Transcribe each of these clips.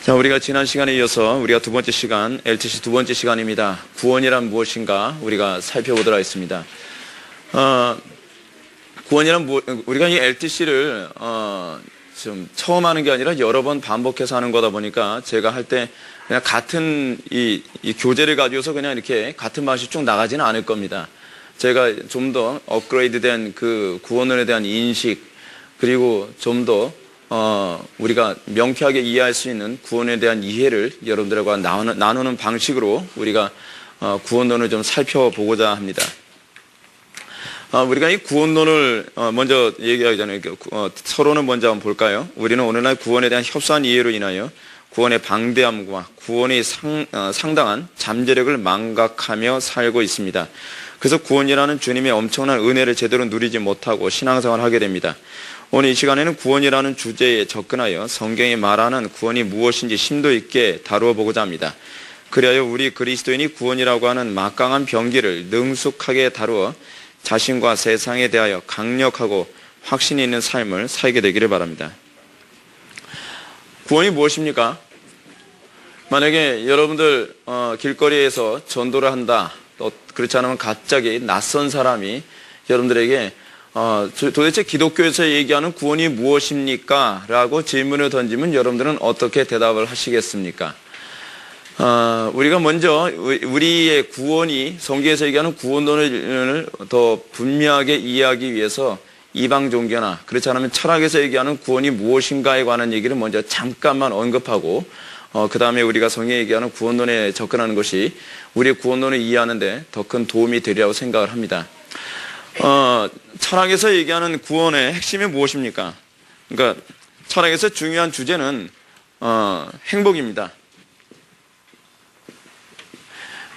자, 우리가 지난 시간에 이어서 우리가 두 번째 시간, LTC 두 번째 시간입니다. 구원이란 무엇인가 우리가 살펴보도록 하겠습니다. 우리가 이 LTC를 좀 처음 하는 게 아니라 여러 번 반복해서 하는 거다 보니까 제가 할 때 그냥 같은 이 교재를 가지고서 그냥 이렇게 같은 맛이 쭉 나가지는 않을 겁니다. 제가 좀 더 업그레이드된 그 구원론에 대한 인식, 그리고 좀 더 우리가 명쾌하게 이해할 수 있는 구원에 대한 이해를 여러분들과 나누는 방식으로 우리가 구원론을 좀 살펴보고자 합니다. 우리가 이 구원론을 먼저 얘기하기 전에 서론을 먼저 한번 볼까요? 우리는 오늘날 구원에 대한 협소한 이해로 인하여 구원의 방대함과 구원의 상당한 잠재력을 망각하며 살고 있습니다. 그래서 구원이라는 주님의 엄청난 은혜를 제대로 누리지 못하고 신앙생활을 하게 됩니다. 오늘 이 시간에는 구원이라는 주제에 접근하여 성경이 말하는 구원이 무엇인지 심도 있게 다루어 보고자 합니다. 그리하여 우리 그리스도인이 구원이라고 하는 막강한 병기를 능숙하게 다루어 자신과 세상에 대하여 강력하고 확신이 있는 삶을 살게 되기를 바랍니다. 구원이 무엇입니까? 만약에 여러분들 길거리에서 전도를 한다, 또 그렇지 않으면 갑자기 낯선 사람이 여러분들에게 도대체 기독교에서 얘기하는 구원이 무엇입니까? 라고 질문을 던지면 여러분들은 어떻게 대답을 하시겠습니까? 우리가 먼저 우리의 구원이 성경에서 얘기하는 구원론을 더 분명하게 이해하기 위해서 이방 종교나 그렇지 않으면 철학에서 얘기하는 구원이 무엇인가에 관한 얘기를 먼저 잠깐만 언급하고 그 다음에 우리가 성경에 얘기하는 구원론에 접근하는 것이 우리의 구원론을 이해하는데 더 큰 도움이 되리라고 생각을 합니다. 철학에서 얘기하는 구원의 핵심이 무엇입니까? 그러니까 철학에서 중요한 주제는 행복입니다.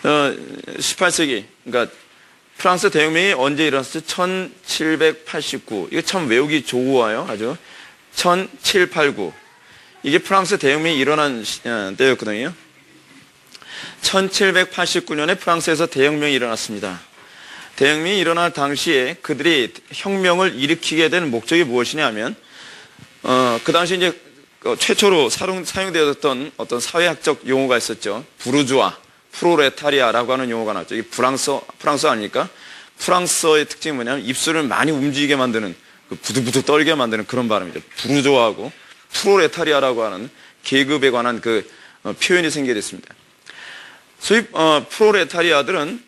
18세기, 그러니까 프랑스 대혁명이 언제 일어났을지 1789. 이거 참 외우기 좋아요. 아주 1789. 이게 프랑스 대혁명이 일어난 때였거든요. 1789년에 프랑스에서 대혁명이 일어났습니다. 대혁명이 일어날 당시에 그들이 혁명을 일으키게 된 목적이 무엇이냐면, 그 당시 이제 최초로 사용되었던 어떤 사회학적 용어가 있었죠. 부르주아, 프로레타리아라고 하는 용어가 나왔죠. 이게 프랑스 아닙니까? 프랑스어의 특징이 뭐냐면 입술을 많이 움직이게 만드는, 부들부들 떨게 만드는 그런 발음이죠. 부르주아하고 프로레타리아라고 하는 계급에 관한 그 표현이 생기게 됐습니다. 소위 프로레타리아들은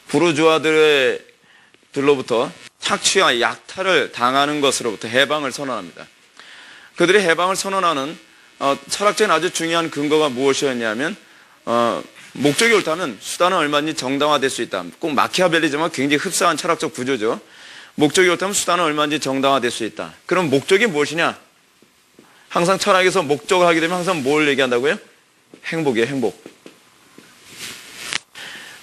부르주아들로부터 착취와 약탈을 당하는 것으로부터 해방을 선언합니다. 그들이 해방을 선언하는 철학적인 아주 중요한 근거가 무엇이었냐면, 목적이 옳다면 수단은 얼마든지 정당화될 수 있다. 꼭 마키아벨리지만 굉장히 흡사한 철학적 구조죠. 목적이 옳다면 수단은 얼마든지 정당화될 수 있다. 그럼 목적이 무엇이냐? 항상 철학에서 목적을 하게 되면 항상 뭘 얘기한다고요? 행복이에요, 행복.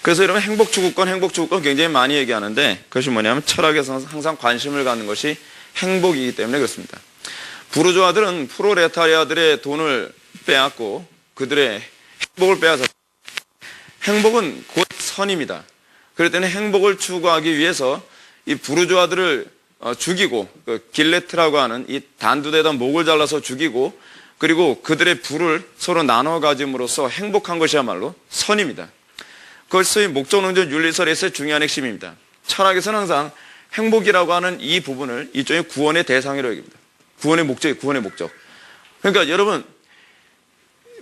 그래서 여러분 행복 추구권 굉장히 많이 얘기하는데, 그것이 뭐냐면 철학에서 항상 관심을 갖는 것이 행복이기 때문에 그렇습니다. 부르주아들은 프로레타리아들의 돈을 빼앗고 그들의 행복을 빼앗았습니다. 행복은 곧 선입니다. 그럴 때는 행복을 추구하기 위해서 이 부르주아들을 죽이고, 길레트라고 하는 이 단두대에다 목을 잘라서 죽이고, 그리고 그들의 부를 서로 나눠 가짐으로써 행복한 것이야말로 선입니다. 그것이 목적론적 윤리설에서의 중요한 핵심입니다. 철학에서는 항상 행복이라고 하는 이 부분을 일종의 구원의 대상으로 여깁니다. 구원의 목적. 그러니까 여러분,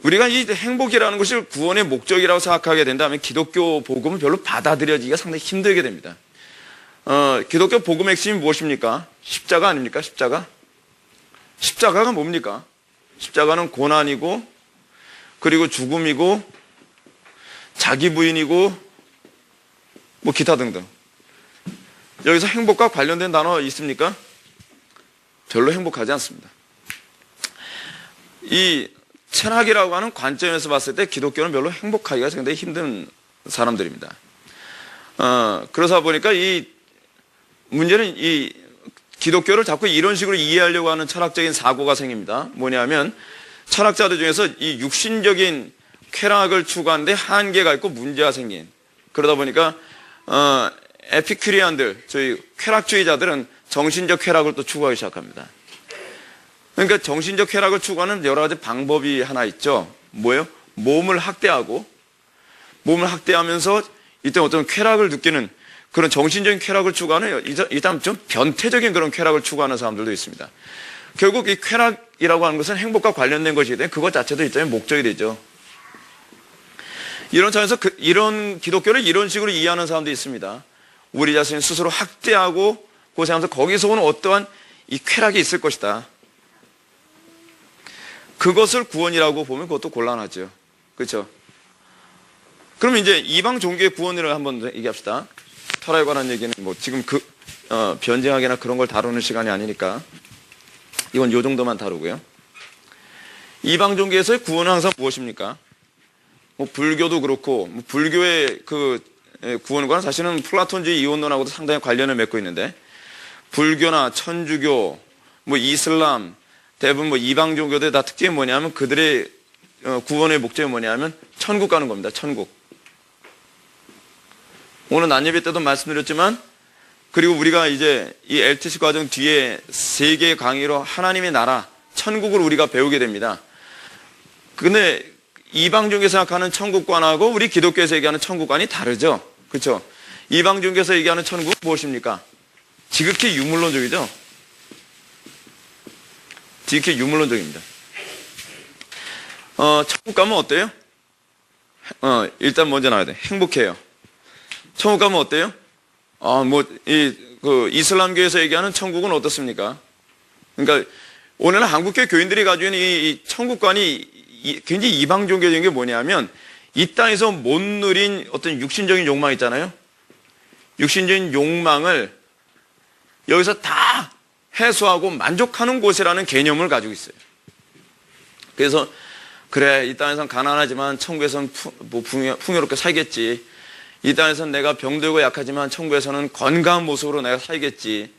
우리가 이 행복이라는 것을 구원의 목적이라고 생각하게 된다면 기독교 복음은 별로 받아들여지기가 상당히 힘들게 됩니다. 기독교 복음의 핵심이 무엇입니까? 십자가 아닙니까? 십자가가 뭡니까? 십자가는 고난이고, 그리고 죽음이고, 자기 부인이고, 뭐 기타 등등. 여기서 행복과 관련된 단어 있습니까? 별로 행복하지 않습니다. 이 철학이라고 하는 관점에서 봤을 때 기독교는 별로 행복하기가 상당히 힘든 사람들입니다. 그러다 보니까 이 문제는 이 기독교를 자꾸 이런 식으로 이해하려고 하는 철학적인 사고가 생깁니다. 뭐냐면 철학자들 중에서 이 육신적인 쾌락을 추구하는데 한계가 있고 문제가 생긴, 그러다 보니까 에피큐리안들, 저희 쾌락주의자들은 정신적 쾌락을 또 추구하기 시작합니다. 그러니까 정신적 쾌락을 추구하는 여러 가지 방법이 하나 있죠. 뭐예요? 몸을 학대하면서 이때 어떤 쾌락을 느끼는 그런 정신적인 쾌락을 추구하는 일단 좀 변태적인 그런 쾌락을 추구하는 사람들도 있습니다. 결국 이 쾌락이라고 하는 것은 행복과 관련된 것이기 때문에 그것 자체도 일종의 목적이 되죠. 이런 차원에서 이런 기독교를 이런 식으로 이해하는 사람도 있습니다. 우리 자신을 스스로 학대하고 고생하면서 거기서 오는 어떠한 이 쾌락이 있을 것이다. 그것을 구원이라고 보면 그것도 곤란하죠. 그렇죠? 그럼 이제 이방 종교의 구원을 한번 얘기합시다. 철학에 관한 얘기는 뭐 지금 변증학이나 그런 걸 다루는 시간이 아니니까 이건 요 정도만 다루고요. 이방 종교에서의 구원은 항상 무엇입니까? 뭐 불교도 그렇고 뭐 불교의 그 구원과는 사실은 플라톤주의 이원론하고도 상당히 관련을 맺고 있는데 불교나 천주교, 뭐 이슬람 대부분 뭐 이방 종교들 다 특징이 뭐냐면 그들의 구원의 목적이 뭐냐면 천국 가는 겁니다. 천국. 오늘 난예배 때도 말씀드렸지만 그리고 우리가 이제 이 LTC 과정 뒤에 3개의 강의로 하나님의 나라, 천국을 우리가 배우게 됩니다. 근데 이방 종교에서 생각하는 천국관하고 우리 기독교에서 얘기하는 천국관이 다르죠. 그렇죠? 이방 종교에서 얘기하는 천국은 무엇입니까? 지극히 유물론적이죠. 지극히 유물론적입니다. 천국 가면 어때요? 일단 먼저 나와야 돼. 행복해요. 천국 가면 어때요? 이슬람교에서 얘기하는 천국은 어떻습니까? 그러니까 오늘날 한국교 교인들이 가지고 있는 이 천국관이 굉장히 이방 종교적인 게 뭐냐면 이 땅에서 못 누린 어떤 육신적인 욕망 있잖아요. 육신적인 욕망을 여기서 다 해소하고 만족하는 곳이라는 개념을 가지고 있어요. 그래서 그래 이 땅에선 가난하지만 천국에선 풍요롭게 살겠지. 이 땅에서는 내가 병들고 약하지만 천국에서는 건강한 모습으로 내가 살겠지.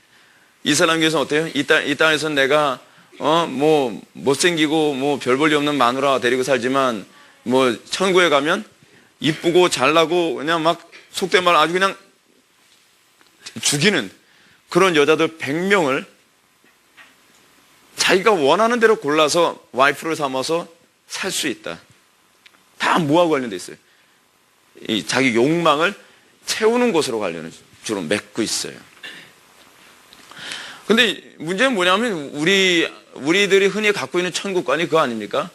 이슬람교에서는 어때요? 이 땅에서는 내가 뭐 못생기고 뭐 별 볼 일 없는 마누라 데리고 살지만 뭐 천국에 가면 이쁘고 잘나고 그냥 막 속된 말 아주 그냥 죽이는 그런 여자들 100명을 자기가 원하는 대로 골라서 와이프를 삼아서 살 수 있다. 다 뭐하고 관련돼 있어요? 이 자기 욕망을 채우는 것으로 관련을 주로 맺고 있어요. 근데 문제는 뭐냐면 우리들이 흔히 갖고 있는 천국관이 그거 아닙니까?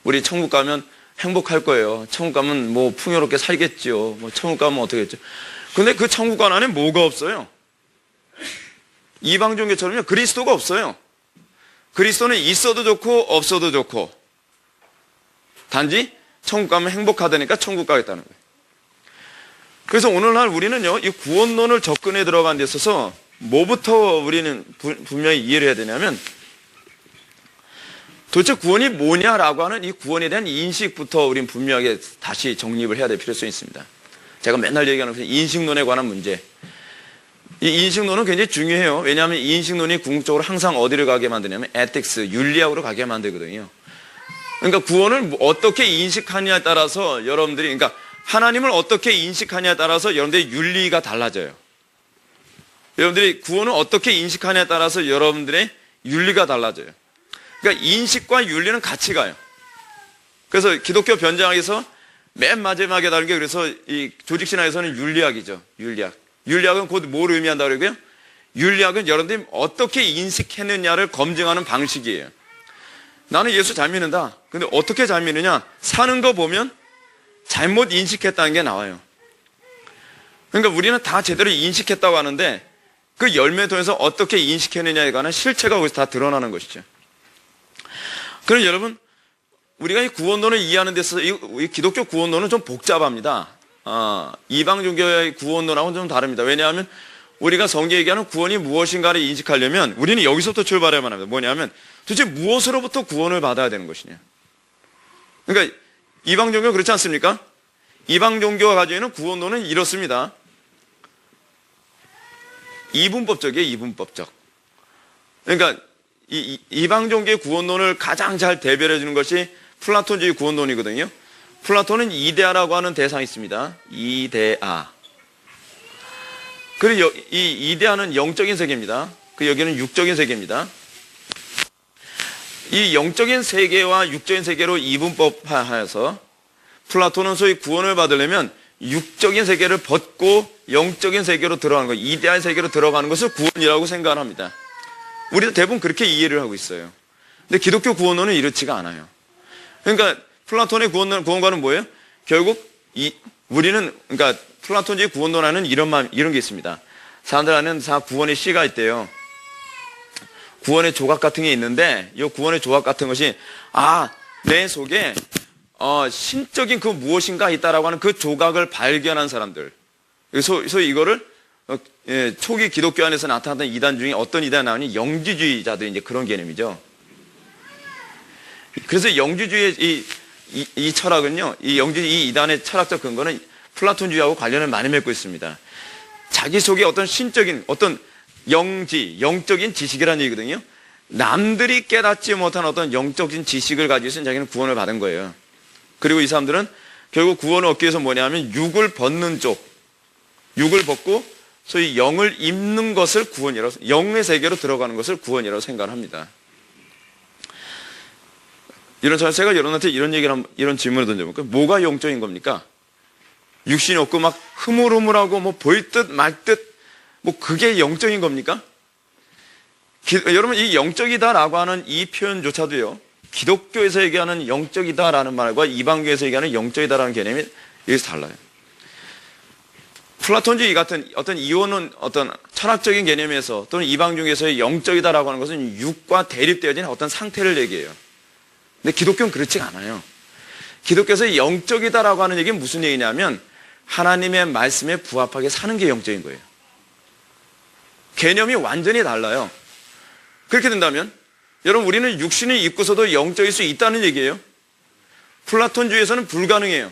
우리 천국 가면 행복할 거예요. 천국 가면 뭐 풍요롭게 살겠죠. 뭐 천국 가면 어떻게 했죠? 근데 그 천국관 안에 뭐가 없어요? 이방 종교처럼요. 그리스도가 없어요. 그리스도는 있어도 좋고 없어도 좋고 단지 천국 가면 행복하다니까 천국 가겠다는 거예요. 그래서 오늘날 우리는요, 이 구원론을 접근해 들어간 데 있어서 뭐부터 우리는 분명히 이해를 해야 되냐면 도대체 구원이 뭐냐라고 하는 이 구원에 대한 인식부터 우리는 분명하게 다시 정립을 해야 될 필요성이 있습니다. 제가 맨날 얘기하는 인식론에 관한 문제. 이 인식론은 굉장히 중요해요. 왜냐하면 이 인식론이 궁극적으로 항상 어디를 가게 만드냐면 에틱스, 윤리학으로 가게 만들거든요. 그러니까 구원을 어떻게 인식하느냐에 따라서 여러분들이, 그러니까 하나님을 어떻게 인식하냐에 따라서 여러분들의 윤리가 달라져요. 여러분들이 구원을 어떻게 인식하냐에 따라서 여러분들의 윤리가 달라져요. 그러니까 인식과 윤리는 같이 가요. 그래서 기독교 변장학에서 맨 마지막에 다른 게 그래서 이 조직신학에서는 윤리학이죠. 윤리학. 윤리학은 곧 뭘 의미한다고 그러고요? 윤리학은 여러분들이 어떻게 인식했느냐를 검증하는 방식이에요. 나는 예수 잘 믿는다. 근데 어떻게 잘 믿느냐? 사는 거 보면 잘못 인식했다는 게 나와요. 그러니까 우리는 다 제대로 인식했다고 하는데 그 열매 통해서 어떻게 인식했느냐에 관한 실체가 거기서 다 드러나는 것이죠. 그럼 여러분, 우리가 이 구원론을 이해하는 데서 이 기독교 구원론은 좀 복잡합니다. 이방 종교의 구원론하고는 좀 다릅니다. 왜냐하면 우리가 성경에 얘기하는 구원이 무엇인가를 인식하려면 우리는 여기서부터 출발해야만 합니다. 뭐냐면 도대체 무엇으로부터 구원을 받아야 되는 것이냐. 그러니까 이방 종교 그렇지 않습니까? 이방 종교가 가지고 있는 구원론은 이렇습니다. 이분법적이에요. 이분법적. 그러니까 이방 종교의 구원론을 가장 잘 대변해 주는 것이 플라톤주의 구원론이거든요. 플라톤은 이데아라고 하는 대상이 있습니다. 이데아. 그리고 이 이데아는 영적인 세계입니다. 여기는 육적인 세계입니다. 이 영적인 세계와 육적인 세계로 이분법화해서 플라톤은 소위 구원을 받으려면 육적인 세계를 벗고 영적인 세계로 들어가는 것, 이데아의 세계로 들어가는 것을 구원이라고 생각합니다. 우리도 대부분 그렇게 이해를 하고 있어요. 근데 기독교 구원론은 이렇지가 않아요. 그러니까 플라톤의 구원과는 뭐예요? 결국 우리는 그러니까 플라톤주의 구원론에는 이런 게 있습니다. 사람들 안에는 다 구원의 씨가 있대요. 구원의 조각 같은 게 있는데 이 구원의 조각 같은 것이 내 속에 신적인 그 무엇인가 있다라고 하는 그 조각을 발견한 사람들. 소위 이거를 초기 기독교 안에서 나타났던 이단 중에 어떤 이단이 나오니 영지주의자들이 이제 그런 개념이죠. 그래서 영지주의의 이 철학은요, 이 이단의 철학적 근거는 플라톤주의하고 관련을 많이 맺고 있습니다. 자기 속에 어떤 신적인 어떤 영적인 지식이라는 얘기거든요. 남들이 깨닫지 못한 어떤 영적인 지식을 가지고 있으면 자기는 구원을 받은 거예요. 그리고 이 사람들은 결국 구원을 얻기 위해서 뭐냐면 육을 벗는 쪽, 육을 벗고 소위 영을 입는 것을 구원이라고, 영의 세계로 들어가는 것을 구원이라고 생각을 합니다. 제가 여러분한테 이런 질문을 던져볼까요? 뭐가 영적인 겁니까? 육신이 없고 막 흐물흐물하고 뭐 보일 듯 말 듯 뭐 그게 영적인 겁니까? 여러분 이 영적이다라고 하는 이 표현조차도요, 기독교에서 얘기하는 영적이다라는 말과 이방교에서 얘기하는 영적이다라는 개념이 여기서 달라요. 플라톤주의 같은 어떤 이원은 어떤 철학적인 개념에서 또는 이방중에서의 영적이다라고 하는 것은 육과 대립되어진 어떤 상태를 얘기해요. 근데 기독교는 그렇지 않아요. 기독교에서 영적이다라고 하는 얘기는 무슨 얘기냐면 하나님의 말씀에 부합하게 사는 게 영적인 거예요. 개념이 완전히 달라요. 그렇게 된다면 여러분 우리는 육신을 입고서도 영적일 수 있다는 얘기예요. 플라톤주의에서는 불가능해요.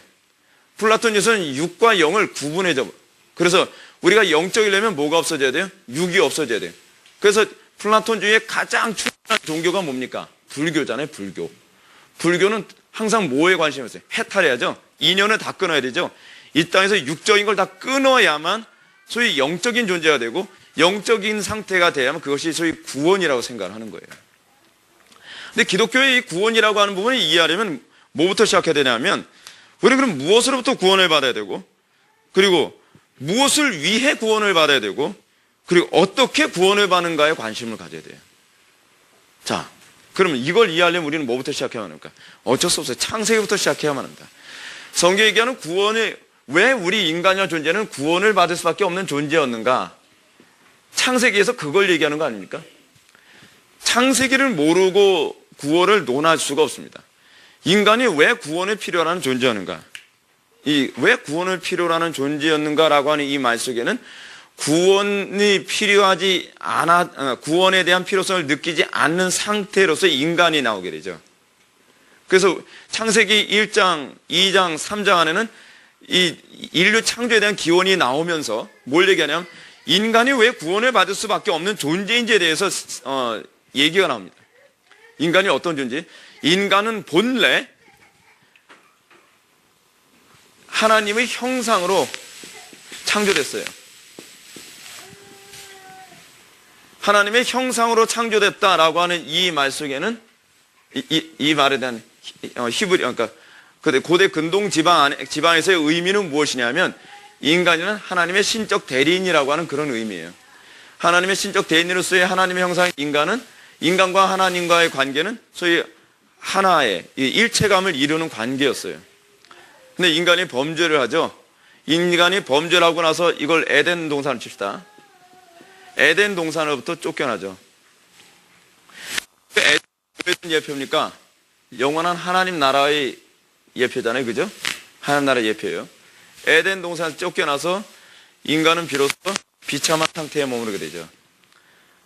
플라톤주의에서는 육과 영을 구분해줘. 그래서 우리가 영적이려면 뭐가 없어져야 돼요? 육이 없어져야 돼요. 그래서 플라톤주의의 가장 중요한 종교가 뭡니까? 불교잖아요. 불교는 항상 뭐에 관심이 있어요? 해탈해야죠. 인연을 다 끊어야 되죠. 이 땅에서 육적인 걸 다 끊어야만 소위 영적인 존재가 되고 영적인 상태가 돼야만 그것이 소위 구원이라고 생각을 하는 거예요. 근데 기독교의 이 구원이라고 하는 부분을 이해하려면 뭐부터 시작해야 되냐면 우리는 그럼 무엇으로부터 구원을 받아야 되고 그리고 무엇을 위해 구원을 받아야 되고 그리고 어떻게 구원을 받는가에 관심을 가져야 돼요. 자, 그러면 이걸 이해하려면 우리는 뭐부터 시작해야 합니까? 어쩔 수 없어요. 창세기부터 시작해야만 한다. 성경이 얘기하는 구원이 왜 우리 인간이나 존재는 구원을 받을 수밖에 없는 존재였는가? 창세기에서 그걸 얘기하는 거 아닙니까? 창세기를 모르고 구원을 논할 수가 없습니다. 인간이 왜 구원을 필요로 하는 존재였는가? 왜 구원을 필요로 하는 존재였는가라고 하는 이 말 속에는 구원이 필요하지 않아, 구원에 대한 필요성을 느끼지 않는 상태로서 인간이 나오게 되죠. 그래서 창세기 1장, 2장, 3장 안에는 이 인류 창조에 대한 기원이 나오면서 뭘 얘기하냐면 인간이 왜 구원을 받을 수밖에 없는 존재인지에 대해서 얘기가 나옵니다. 인간이 어떤 존재? 인간은 본래 하나님의 형상으로 창조됐어요. 하나님의 형상으로 창조됐다라고 하는 이 말 속에는 이 말에 대한 히브리, 그러니까 고대 근동 지방에서의 의미는 무엇이냐면 인간은 하나님의 신적 대리인이라고 하는 그런 의미예요. 하나님의 신적 대리인으로서의 하나님의 형상인 인간은 인간과 하나님과의 관계는 소위 하나의 일체감을 이루는 관계였어요. 근데 인간이 범죄를 하죠. 인간이 범죄를 하고 나서 이걸 에덴 동산을 칩시다. 에덴 동산으로부터 쫓겨나죠. 에덴 무슨 예표입니까? 영원한 하나님 나라의 예표잖아요. 그죠? 하나님 나라의 예표예요. 에덴 동산에서 쫓겨나서 인간은 비로소 비참한 상태에 머무르게 되죠.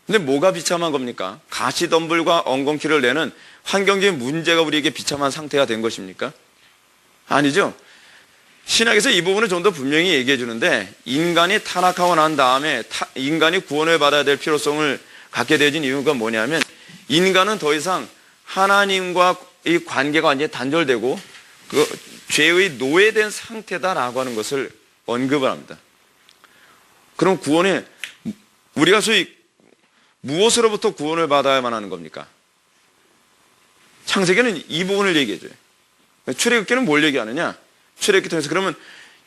근데 뭐가 비참한 겁니까? 가시덤불과 엉겅퀴를 내는 환경적인 문제가 우리에게 비참한 상태가 된 것입니까? 아니죠. 신약에서 이 부분을 좀 더 분명히 얘기해 주는데 인간이 타락하고 난 다음에 인간이 구원을 받아야 될 필요성을 갖게 되어진 이유가 뭐냐면 인간은 더 이상 하나님과 이 관계가 완전히 단절되고 그 죄의 노예된 상태다라고 하는 것을 언급을 합니다. 그럼 구원이 우리가 소위 무엇으로부터 구원을 받아야만 하는 겁니까? 창세기는 이 부분을 얘기해줘요. 출애굽기는 뭘 얘기하느냐? 출애굽기 통해서 그러면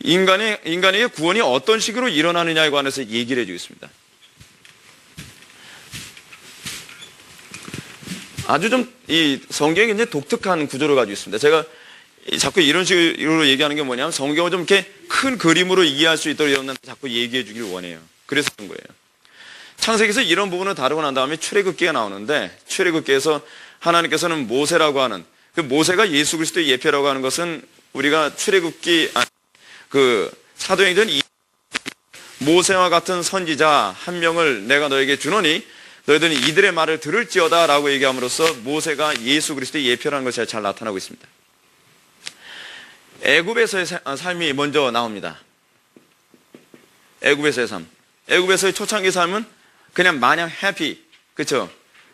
인간의 구원이 어떤 식으로 일어나느냐에 관해서 얘기를 해주고 있습니다. 아주 좀 이 성경이 굉장히 독특한 구조를 가지고 있습니다. 제가 자꾸 이런 식으로 얘기하는 게 뭐냐면 성경을 좀 이렇게 큰 그림으로 이해할 수 있도록 여러분한테 자꾸 얘기해 주길 원해요. 그래서 그런 거예요. 창세기에서 이런 부분을 다루고 난 다음에 출애굽기가 나오는데, 출애굽기에서 하나님께서는 모세라고 하는, 그 모세가 예수 그리스도의 예표라고 하는 것은 우리가 출애굽기 사도행전 모세와 같은 선지자 한 명을 내가 너에게 주노니 너희들은 이들의 말을 들을지어다 라고 얘기함으로써 모세가 예수 그리스도의 예표라는 것이 잘 나타나고 있습니다. 애굽에서의 삶이 먼저 나옵니다. 애굽에서의 삶. 애굽에서의 초창기 삶은 그냥 마냥 해피, 그렇죠?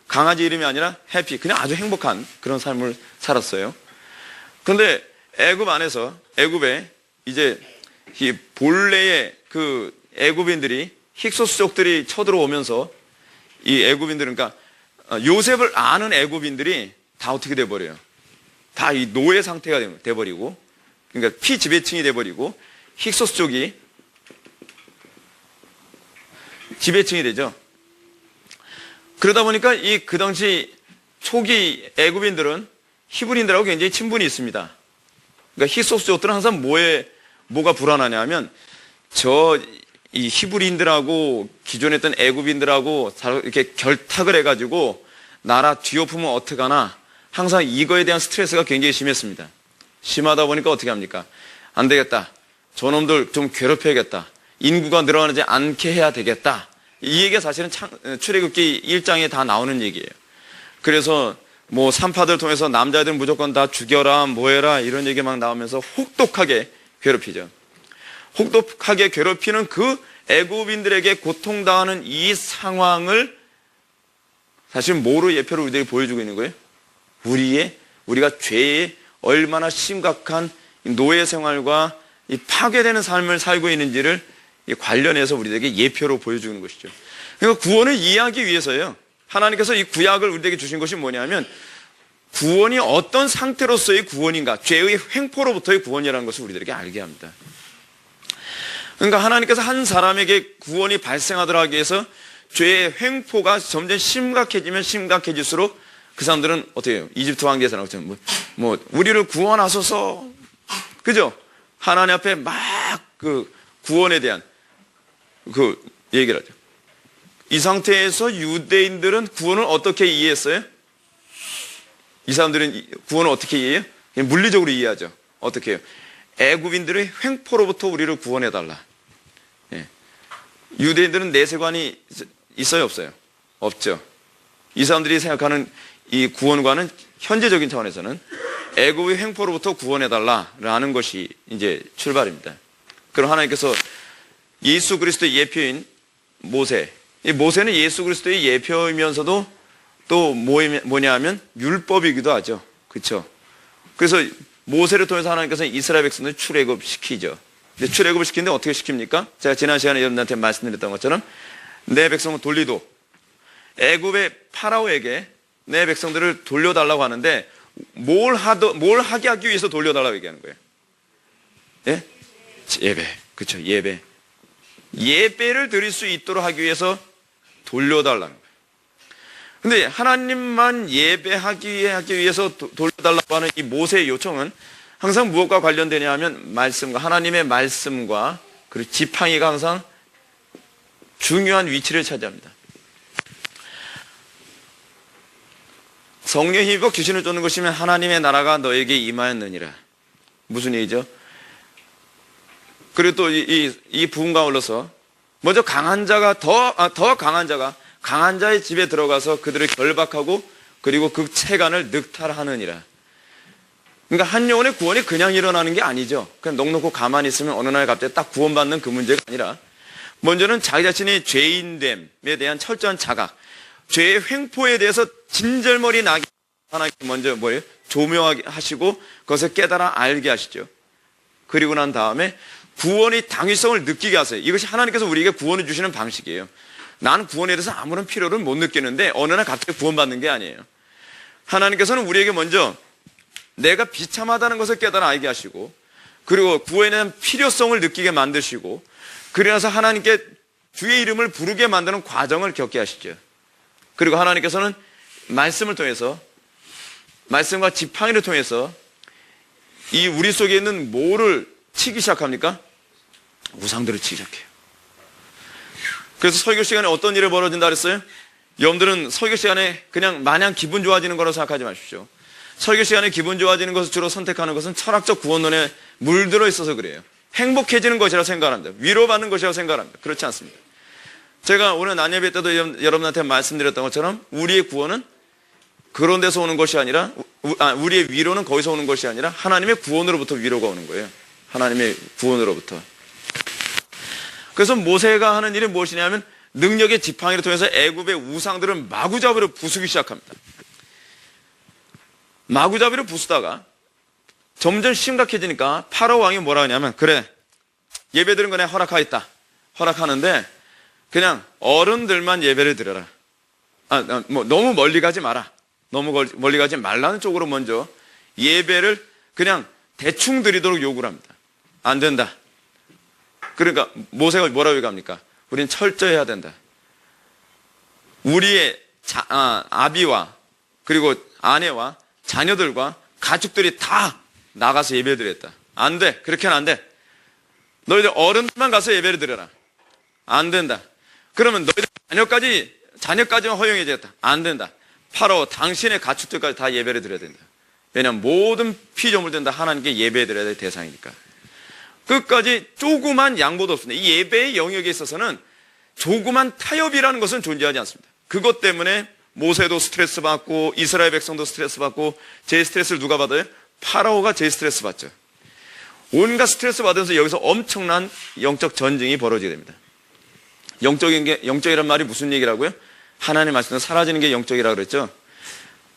강아지 이름이 아니라 해피, 그냥 아주 행복한 그런 삶을 살았어요. 그런데 애굽에 이제 이 본래의 그 애굽인들이, 힉소스족들이 쳐들어오면서 이 애굽인들은, 그러니까 요셉을 아는 애굽인들이 다 어떻게 돼버려요? 다 이 노예 상태가 돼버리고, 그러니까 피지배층이 돼버리고, 힉소스족이 지배층이 되죠. 그러다 보니까 그 당시 초기 애굽인들은 히브리인들하고 굉장히 친분이 있습니다. 그러니까 힉소스족들은 항상 뭐가 불안하냐면, 이 히브리인들하고 기존에 있던 애굽인들하고 이렇게 결탁을 해가지고 나라 뒤엎으면 어떡하나, 항상 이거에 대한 스트레스가 굉장히 심했습니다. 심하다 보니까 어떻게 합니까? 안 되겠다. 저놈들 좀 괴롭혀야겠다. 인구가 늘어나지 않게 해야 되겠다. 이 얘기가 사실은 출애굽기 1장에 다 나오는 얘기예요. 그래서 뭐 산파들 통해서 남자애들 무조건 다 죽여라, 뭐해라, 이런 얘기 막 나오면서 혹독하게 괴롭히죠. 혹독하게 괴롭히는 그 애굽인들에게 고통당하는 이 상황을 사실 뭐로 예표로 우리들이 보여주고 있는 거예요? 우리가 죄에 얼마나 심각한 노예 생활과 이 파괴되는 삶을 살고 있는지를 관련해서 우리들에게 예표로 보여주는 것이죠. 그러니까 구원을 이해하기 위해서요, 하나님께서 이 구약을 우리에게 주신 것이 뭐냐면, 구원이 어떤 상태로서의 구원인가, 죄의 횡포로부터의 구원이라는 것을 우리들에게 알게 합니다. 그러니까 하나님께서 한 사람에게 구원이 발생하도록 하기 위해서 죄의 횡포가 점점 심각해지면 심각해질수록 그 사람들은 어떻게 해요? 이집트 왕기에서 나오죠. 우리를 구원하소서. 그죠? 하나님 앞에 막 구원에 대한 얘기를 하죠. 이 상태에서 유대인들은 구원을 어떻게 이해했어요? 이 사람들은 구원을 어떻게 이해해요? 그냥 물리적으로 이해하죠. 어떻게 해요? 애굽인들의 횡포로부터 우리를 구원해달라. 예. 유대인들은 내세관이 있어요, 없어요? 없죠. 이 사람들이 생각하는 이 구원과는 현재적인 차원에서는 애굽의 횡포로부터 구원해달라라는 것이 이제 출발입니다. 그럼 하나님께서 예수 그리스도의 예표인 모세, 이 모세는 예수 그리스도의 예표이면서도 또 뭐냐 하면 율법이기도 하죠. 그렇죠? 그래서 모세를 통해서 하나님께서 이스라엘 백성을 출애굽시키죠. 근데 출애굽을 시키는데 어떻게 시킵니까? 제가 지난 시간에 여러분한테 말씀드렸던 것처럼 내 백성은 돌리도, 애굽의 파라오에게 내 백성들을 돌려달라고 하는데 뭘 하게 하기 위해서 돌려달라고 얘기하는 거예요? 예? 예배. 그렇죠. 예배를 드릴 수 있도록 하기 위해서 돌려달라는 거예요. 근데 하나님만 예배하기 위해서 돌려달라고 하는 이 모세의 요청은 항상 무엇과 관련되냐 하면 하나님의 말씀과 그리고 지팡이가 항상 중요한 위치를 차지합니다. 성령의 힘입어 귀신을 쫓는 것이면 하나님의 나라가 너에게 임하였느니라. 무슨 얘기죠? 그리고 또 이 부흥과 올라서 먼저 강한 자가 더 강한 자가 강한 자의 집에 들어가서 그들을 결박하고 그리고 그 채간을 늑탈하느니라. 그러니까 한 영혼의 구원이 그냥 일어나는 게 아니죠. 그냥 넉넉히 가만히 있으면 어느 날 갑자기 딱 구원받는 그 문제가 아니라, 먼저는 자기 자신의 죄인됨에 대한 철저한 자각, 죄의 횡포에 대해서 진절머리 나게 하나님 먼저 조명하게 하시고 그것을 깨달아 알게 하시죠. 그리고 난 다음에 구원의 당위성을 느끼게 하세요. 이것이 하나님께서 우리에게 구원을 주시는 방식이에요. 나는 구원에 대해서 아무런 필요를 못 느끼는데 어느 날 갑자기 구원받는 게 아니에요. 하나님께서는 우리에게 먼저 내가 비참하다는 것을 깨달아 알게 하시고, 그리고 구원에 대한 필요성을 느끼게 만드시고, 그러나서 하나님께 주의 이름을 부르게 만드는 과정을 겪게 하시죠. 그리고 하나님께서는 말씀을 통해서, 말씀과 지팡이를 통해서 이 우리 속에 있는 뭐를 치기 시작합니까? 우상들을 치기 시작해요. 그래서 설교 시간에 어떤 일이 벌어진다 그랬어요? 여러분들은 설교 시간에 그냥 마냥 기분 좋아지는 거라고 생각하지 마십시오. 설교 시간에 기분 좋아지는 것을 주로 선택하는 것은 철학적 구원론에 물들어 있어서 그래요. 행복해지는 것이라고 생각합니다. 위로받는 것이라고 생각합니다. 그렇지 않습니다. 제가 오늘 난예배 때도 여러분한테 말씀드렸던 것처럼 우리의 구원은 그런 데서 오는 것이 아니라, 우리의 위로는 거기서 오는 것이 아니라 하나님의 구원으로부터 위로가 오는 거예요. 하나님의 구원으로부터. 그래서 모세가 하는 일이 무엇이냐면 능력의 지팡이를 통해서 애굽의 우상들을 마구잡이로 부수기 시작합니다. 마구잡이로 부수다가 점점 심각해지니까 파라오 왕이 뭐라 하냐면, 그래, 예배드리는 거 내가 허락하겠다. 허락하는데 그냥 어른들만 예배를 드려라. 너무 멀리 가지 마라. 너무 멀리 가지 말라는 쪽으로 먼저 예배를 그냥 대충 드리도록 요구를 합니다. 안 된다. 그러니까 모세가 뭐라고 얘기합니까? 우리는 철저해야 된다. 우리의 아비와 그리고 아내와 자녀들과 가족들이 다 나가서 예배를 드렸다. 안 돼. 그렇게는 안 돼. 너희들 어른만 가서 예배를 드려라. 안 된다. 그러면 너희들 자녀까지만 허용해 주겠다. 안 된다. 파라오 당신의 가축들까지 다 예배를 드려야 된다. 왜냐하면 모든 피조물들은 다 하나님께 예배 드려야 될 대상이니까. 끝까지 조그만 양보도 없습니다. 이 예배의 영역에 있어서는 조그만 타협이라는 것은 존재하지 않습니다. 그것 때문에 모세도 스트레스 받고 이스라엘 백성도 스트레스 받고, 제 스트레스를 누가 받아요? 파라오가 제 스트레스 받죠. 온갖 스트레스 받으면서 여기서 엄청난 영적 전쟁이 벌어지게 됩니다. 영적이란 말이 무슨 얘기라고요? 하나님 말씀은 사라지는 게 영적이라고 그랬죠.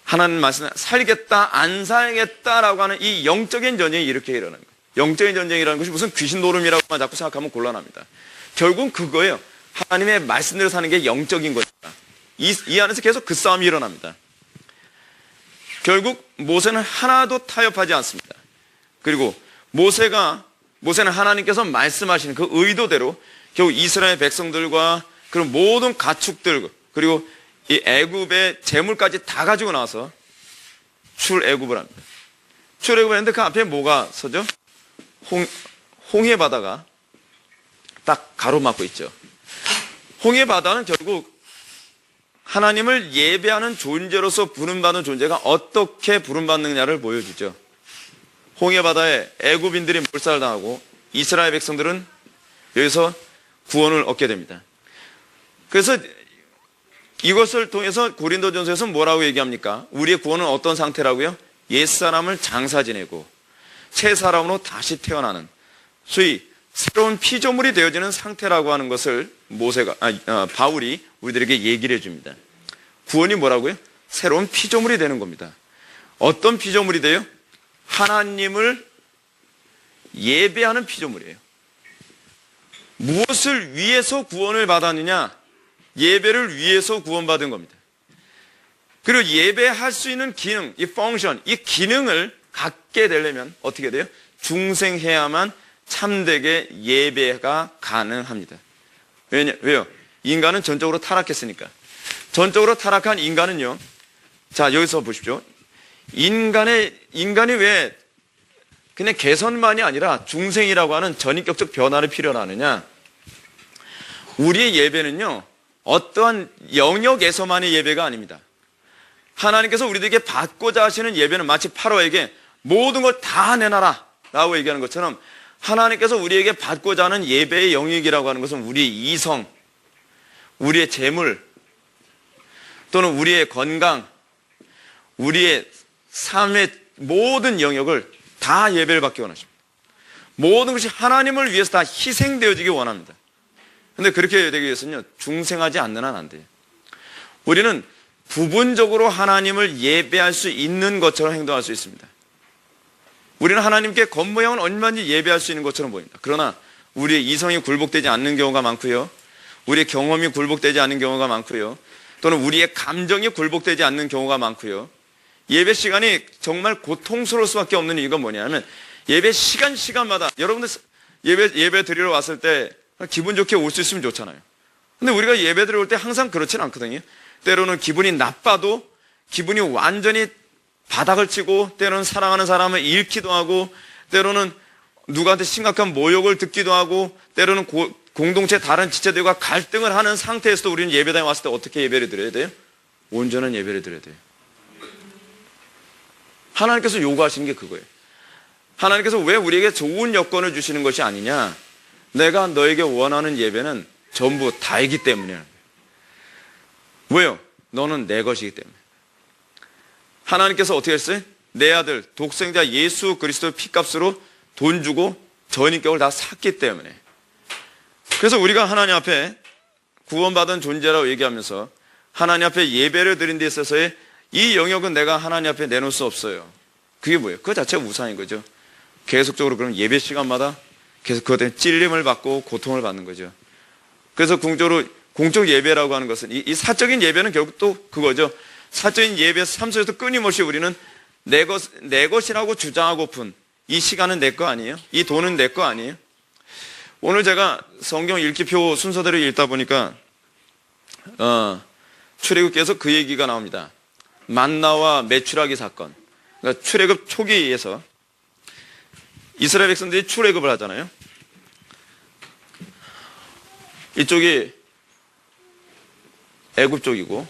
하나님 말씀은 살겠다 안 살겠다라고 하는 이 영적인 전쟁이 이렇게 일어나는 거예요. 영적인 전쟁이라는 것이 무슨 귀신 노름이라고만 자꾸 생각하면 곤란합니다. 결국은 그거예요. 하나님의 말씀대로 사는 게 영적인 거니까. 이 안에서 계속 그 싸움이 일어납니다. 결국 모세는 하나도 타협하지 않습니다. 그리고 모세는 하나님께서 말씀하시는 그 의도대로 결국 이스라엘 백성들과 그런 모든 가축들, 그리고 이 애굽의 재물까지 다 가지고 나와서 출애굽을 합니다. 출애굽을 했는데 그 앞에 뭐가 서죠? 홍해 바다가 딱 가로막고 있죠. 홍해 바다는 결국 하나님을 예배하는 존재로서 부름받는 존재가 어떻게 부름받느냐를 보여주죠. 홍해 바다에 애굽인들이 몰살당하고 이스라엘 백성들은 여기서 구원을 얻게 됩니다. 그래서 이것을 통해서 고린도전서에서 뭐라고 얘기합니까? 우리의 구원은 어떤 상태라고요? 옛사람을 장사 지내고 새 사람으로 다시 태어나는, 소위 새로운 피조물이 되어지는 상태라고 하는 것을 바울이 우리들에게 얘기를 해줍니다. 구원이 뭐라고요? 새로운 피조물이 되는 겁니다. 어떤 피조물이 돼요? 하나님을 예배하는 피조물이에요. 무엇을 위해서 구원을 받았느냐? 예배를 위해서 구원받은 겁니다. 그리고 예배할 수 있는 기능, 이 펑션, 이 기능을 갖게 되려면 어떻게 돼요? 중생해야만 참되게 예배가 가능합니다. 왜요? 인간은 전적으로 타락했으니까. 전적으로 타락한 인간은요, 자, 여기서 보십시오. 인간이 왜 그냥 개선만이 아니라 중생이라고 하는 전인격적 변화를 필요로 하느냐? 우리의 예배는요, 어떠한 영역에서만의 예배가 아닙니다. 하나님께서 우리들에게 받고자 하시는 예배는 마치 파라오에게 모든 걸 다 내놔라 라고 얘기하는 것처럼, 하나님께서 우리에게 받고자 하는 예배의 영역이라고 하는 것은 우리의 이성, 우리의 재물, 또는 우리의 건강, 우리의 삶의 모든 영역을 다 예배를 받기 원하십니다. 모든 것이 하나님을 위해서 다 희생되어지기 원합니다. 그런데 그렇게 되기 위해서는요, 중생하지 않는 한 안 돼요. 우리는 부분적으로 하나님을 예배할 수 있는 것처럼 행동할 수 있습니다. 우리는 하나님께 겉모양은 얼마든지 예배할 수 있는 것처럼 보입니다. 그러나 우리의 이성이 굴복되지 않는 경우가 많고요, 우리의 경험이 굴복되지 않는 경우가 많고요, 또는 우리의 감정이 굴복되지 않는 경우가 많고요, 예배 시간이 정말 고통스러울 수밖에 없는 이유가 뭐냐면 예배 시간마다 여러분들 예배 드리러 왔을 때 기분 좋게 올 수 있으면 좋잖아요. 근데 우리가 예배 드리러 올 때 항상 그렇지는 않거든요. 때로는 기분이 나빠도 기분이 완전히 바닥을 치고, 때로는 사랑하는 사람을 잃기도 하고, 때로는 누구한테 심각한 모욕을 듣기도 하고, 때로는 공동체 다른 지체들과 갈등을 하는 상태에서도 우리는 예배당에 왔을 때 어떻게 예배를 드려야 돼요? 온전한 예배를 드려야 돼요. 하나님께서 요구하시는 게 그거예요. 하나님께서 왜 우리에게 좋은 여건을 주시는 것이 아니냐? 내가 너에게 원하는 예배는 전부 다이기 때문이야. 왜요? 너는 내 것이기 때문에. 하나님께서 어떻게 했어요? 내 아들 독생자 예수 그리스도의 피값으로 돈 주고 전인격을 다 샀기 때문에. 그래서 우리가 하나님 앞에 구원받은 존재라고 얘기하면서 하나님 앞에 예배를 드린 데 있어서의 이 영역은 내가 하나님 앞에 내놓을 수 없어요. 그게 뭐예요? 그 자체가 우상인 거죠. 계속적으로 그럼 예배 시간마다 계속 그것 때문에 찔림을 받고 고통을 받는 거죠. 그래서 공적 예배라고 하는 것은 이 사적인 예배는 결국 또 그거죠. 사적인 예배 삶 속에서 끊임없이 우리는 내 것이라고 주장하고픈 이 시간은 내 거 아니에요? 이 돈은 내 거 아니에요? 오늘 제가 성경 읽기표 순서대로 읽다 보니까 출애굽기에서 그 얘기가 나옵니다. 만나와 메추라기 사건. 그러니까 출애굽 초기에서 이스라엘 백성들이 출애굽을 하잖아요. 이쪽이 애굽 쪽이고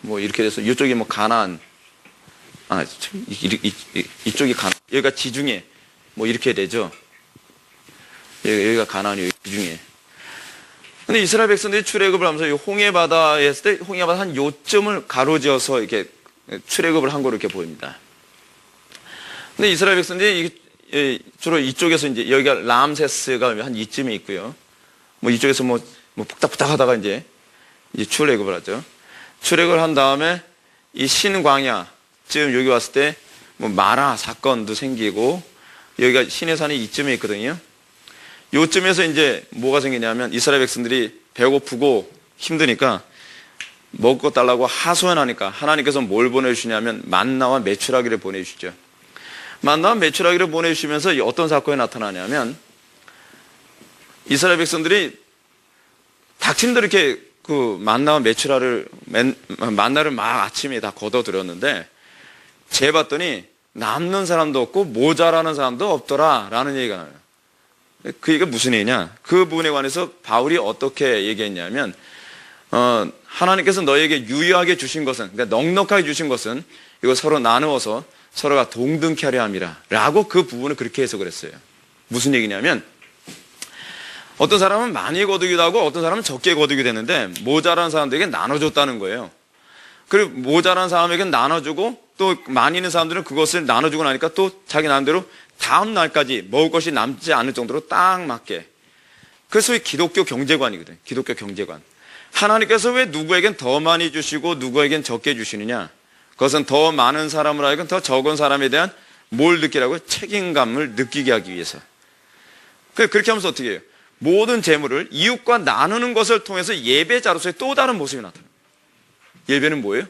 뭐 이렇게 돼서 이쪽이 뭐 가나안, 이쪽이 가나안, 여기가 지중해 뭐 이렇게 되죠. 여기가 가나안이 지중해. 근데 이스라엘 백성들이 출애굽을 하면서 이 홍해바다에 했을 때 홍해바다 한 요점을 가로지어서 이렇게 출애굽을 한 거로 이렇게 보입니다. 근데 이스라엘 백성들이 주로 이쪽에서 이제 여기가 람세스가 한 이쯤에 있고요. 뭐 이쪽에서 뭐 푹닥푹닥 하다가 이제 출애굽을 하죠. 출애굽을 한 다음에 이 신광야쯤 여기 왔을 때 뭐 마라 사건도 생기고 여기가 시내산이 이쯤에 있거든요. 요쯤에서 이제 뭐가 생기냐면 이스라엘 백성들이 배고프고 힘드니까 먹을 거 달라고 하소연하니까 하나님께서 뭘 보내주시냐면 만나와 메추라기를 보내주시죠. 만나와 메추라기를 보내주시면서 어떤 사건이 나타나냐면 이스라엘 백성들이 닥친 대로 이렇게 그 만나와 만나를 막 아침에 다 걷어들였는데 재봤더니 남는 사람도 없고 모자라는 사람도 없더라 라는 얘기가 나와요. 그 얘기가 무슨 얘기냐? 그 부분에 관해서 바울이 어떻게 얘기했냐면 하나님께서 너에게 유효하게 주신 것은, 그러니까 넉넉하게 주신 것은 이거 서로 나누어서 서로가 동등케 하려 함이라 라고 그 부분을 그렇게 해석을 했어요. 무슨 얘기냐면 어떤 사람은 많이 거두기도 하고 어떤 사람은 적게 거두기도 했는데 모자란 사람들에게 나눠줬다는 거예요. 그리고 모자란 사람에게 나눠주고 또 많이 있는 사람들은 그것을 나눠주고 나니까 또 자기 나름대로 다음 날까지 먹을 것이 남지 않을 정도로 딱 맞게. 그래서 이 기독교 경제관이거든요. 기독교 경제관. 하나님께서 왜 누구에겐 더 많이 주시고 누구에겐 적게 주시느냐? 그것은 더 많은 사람을 하여금 더 적은 사람에 대한 뭘 느끼라고요? 책임감을 느끼게 하기 위해서. 그렇게 하면서 어떻게 해요? 모든 재물을 이웃과 나누는 것을 통해서 예배자로서의 또 다른 모습이 나타나요. 예배는 뭐예요?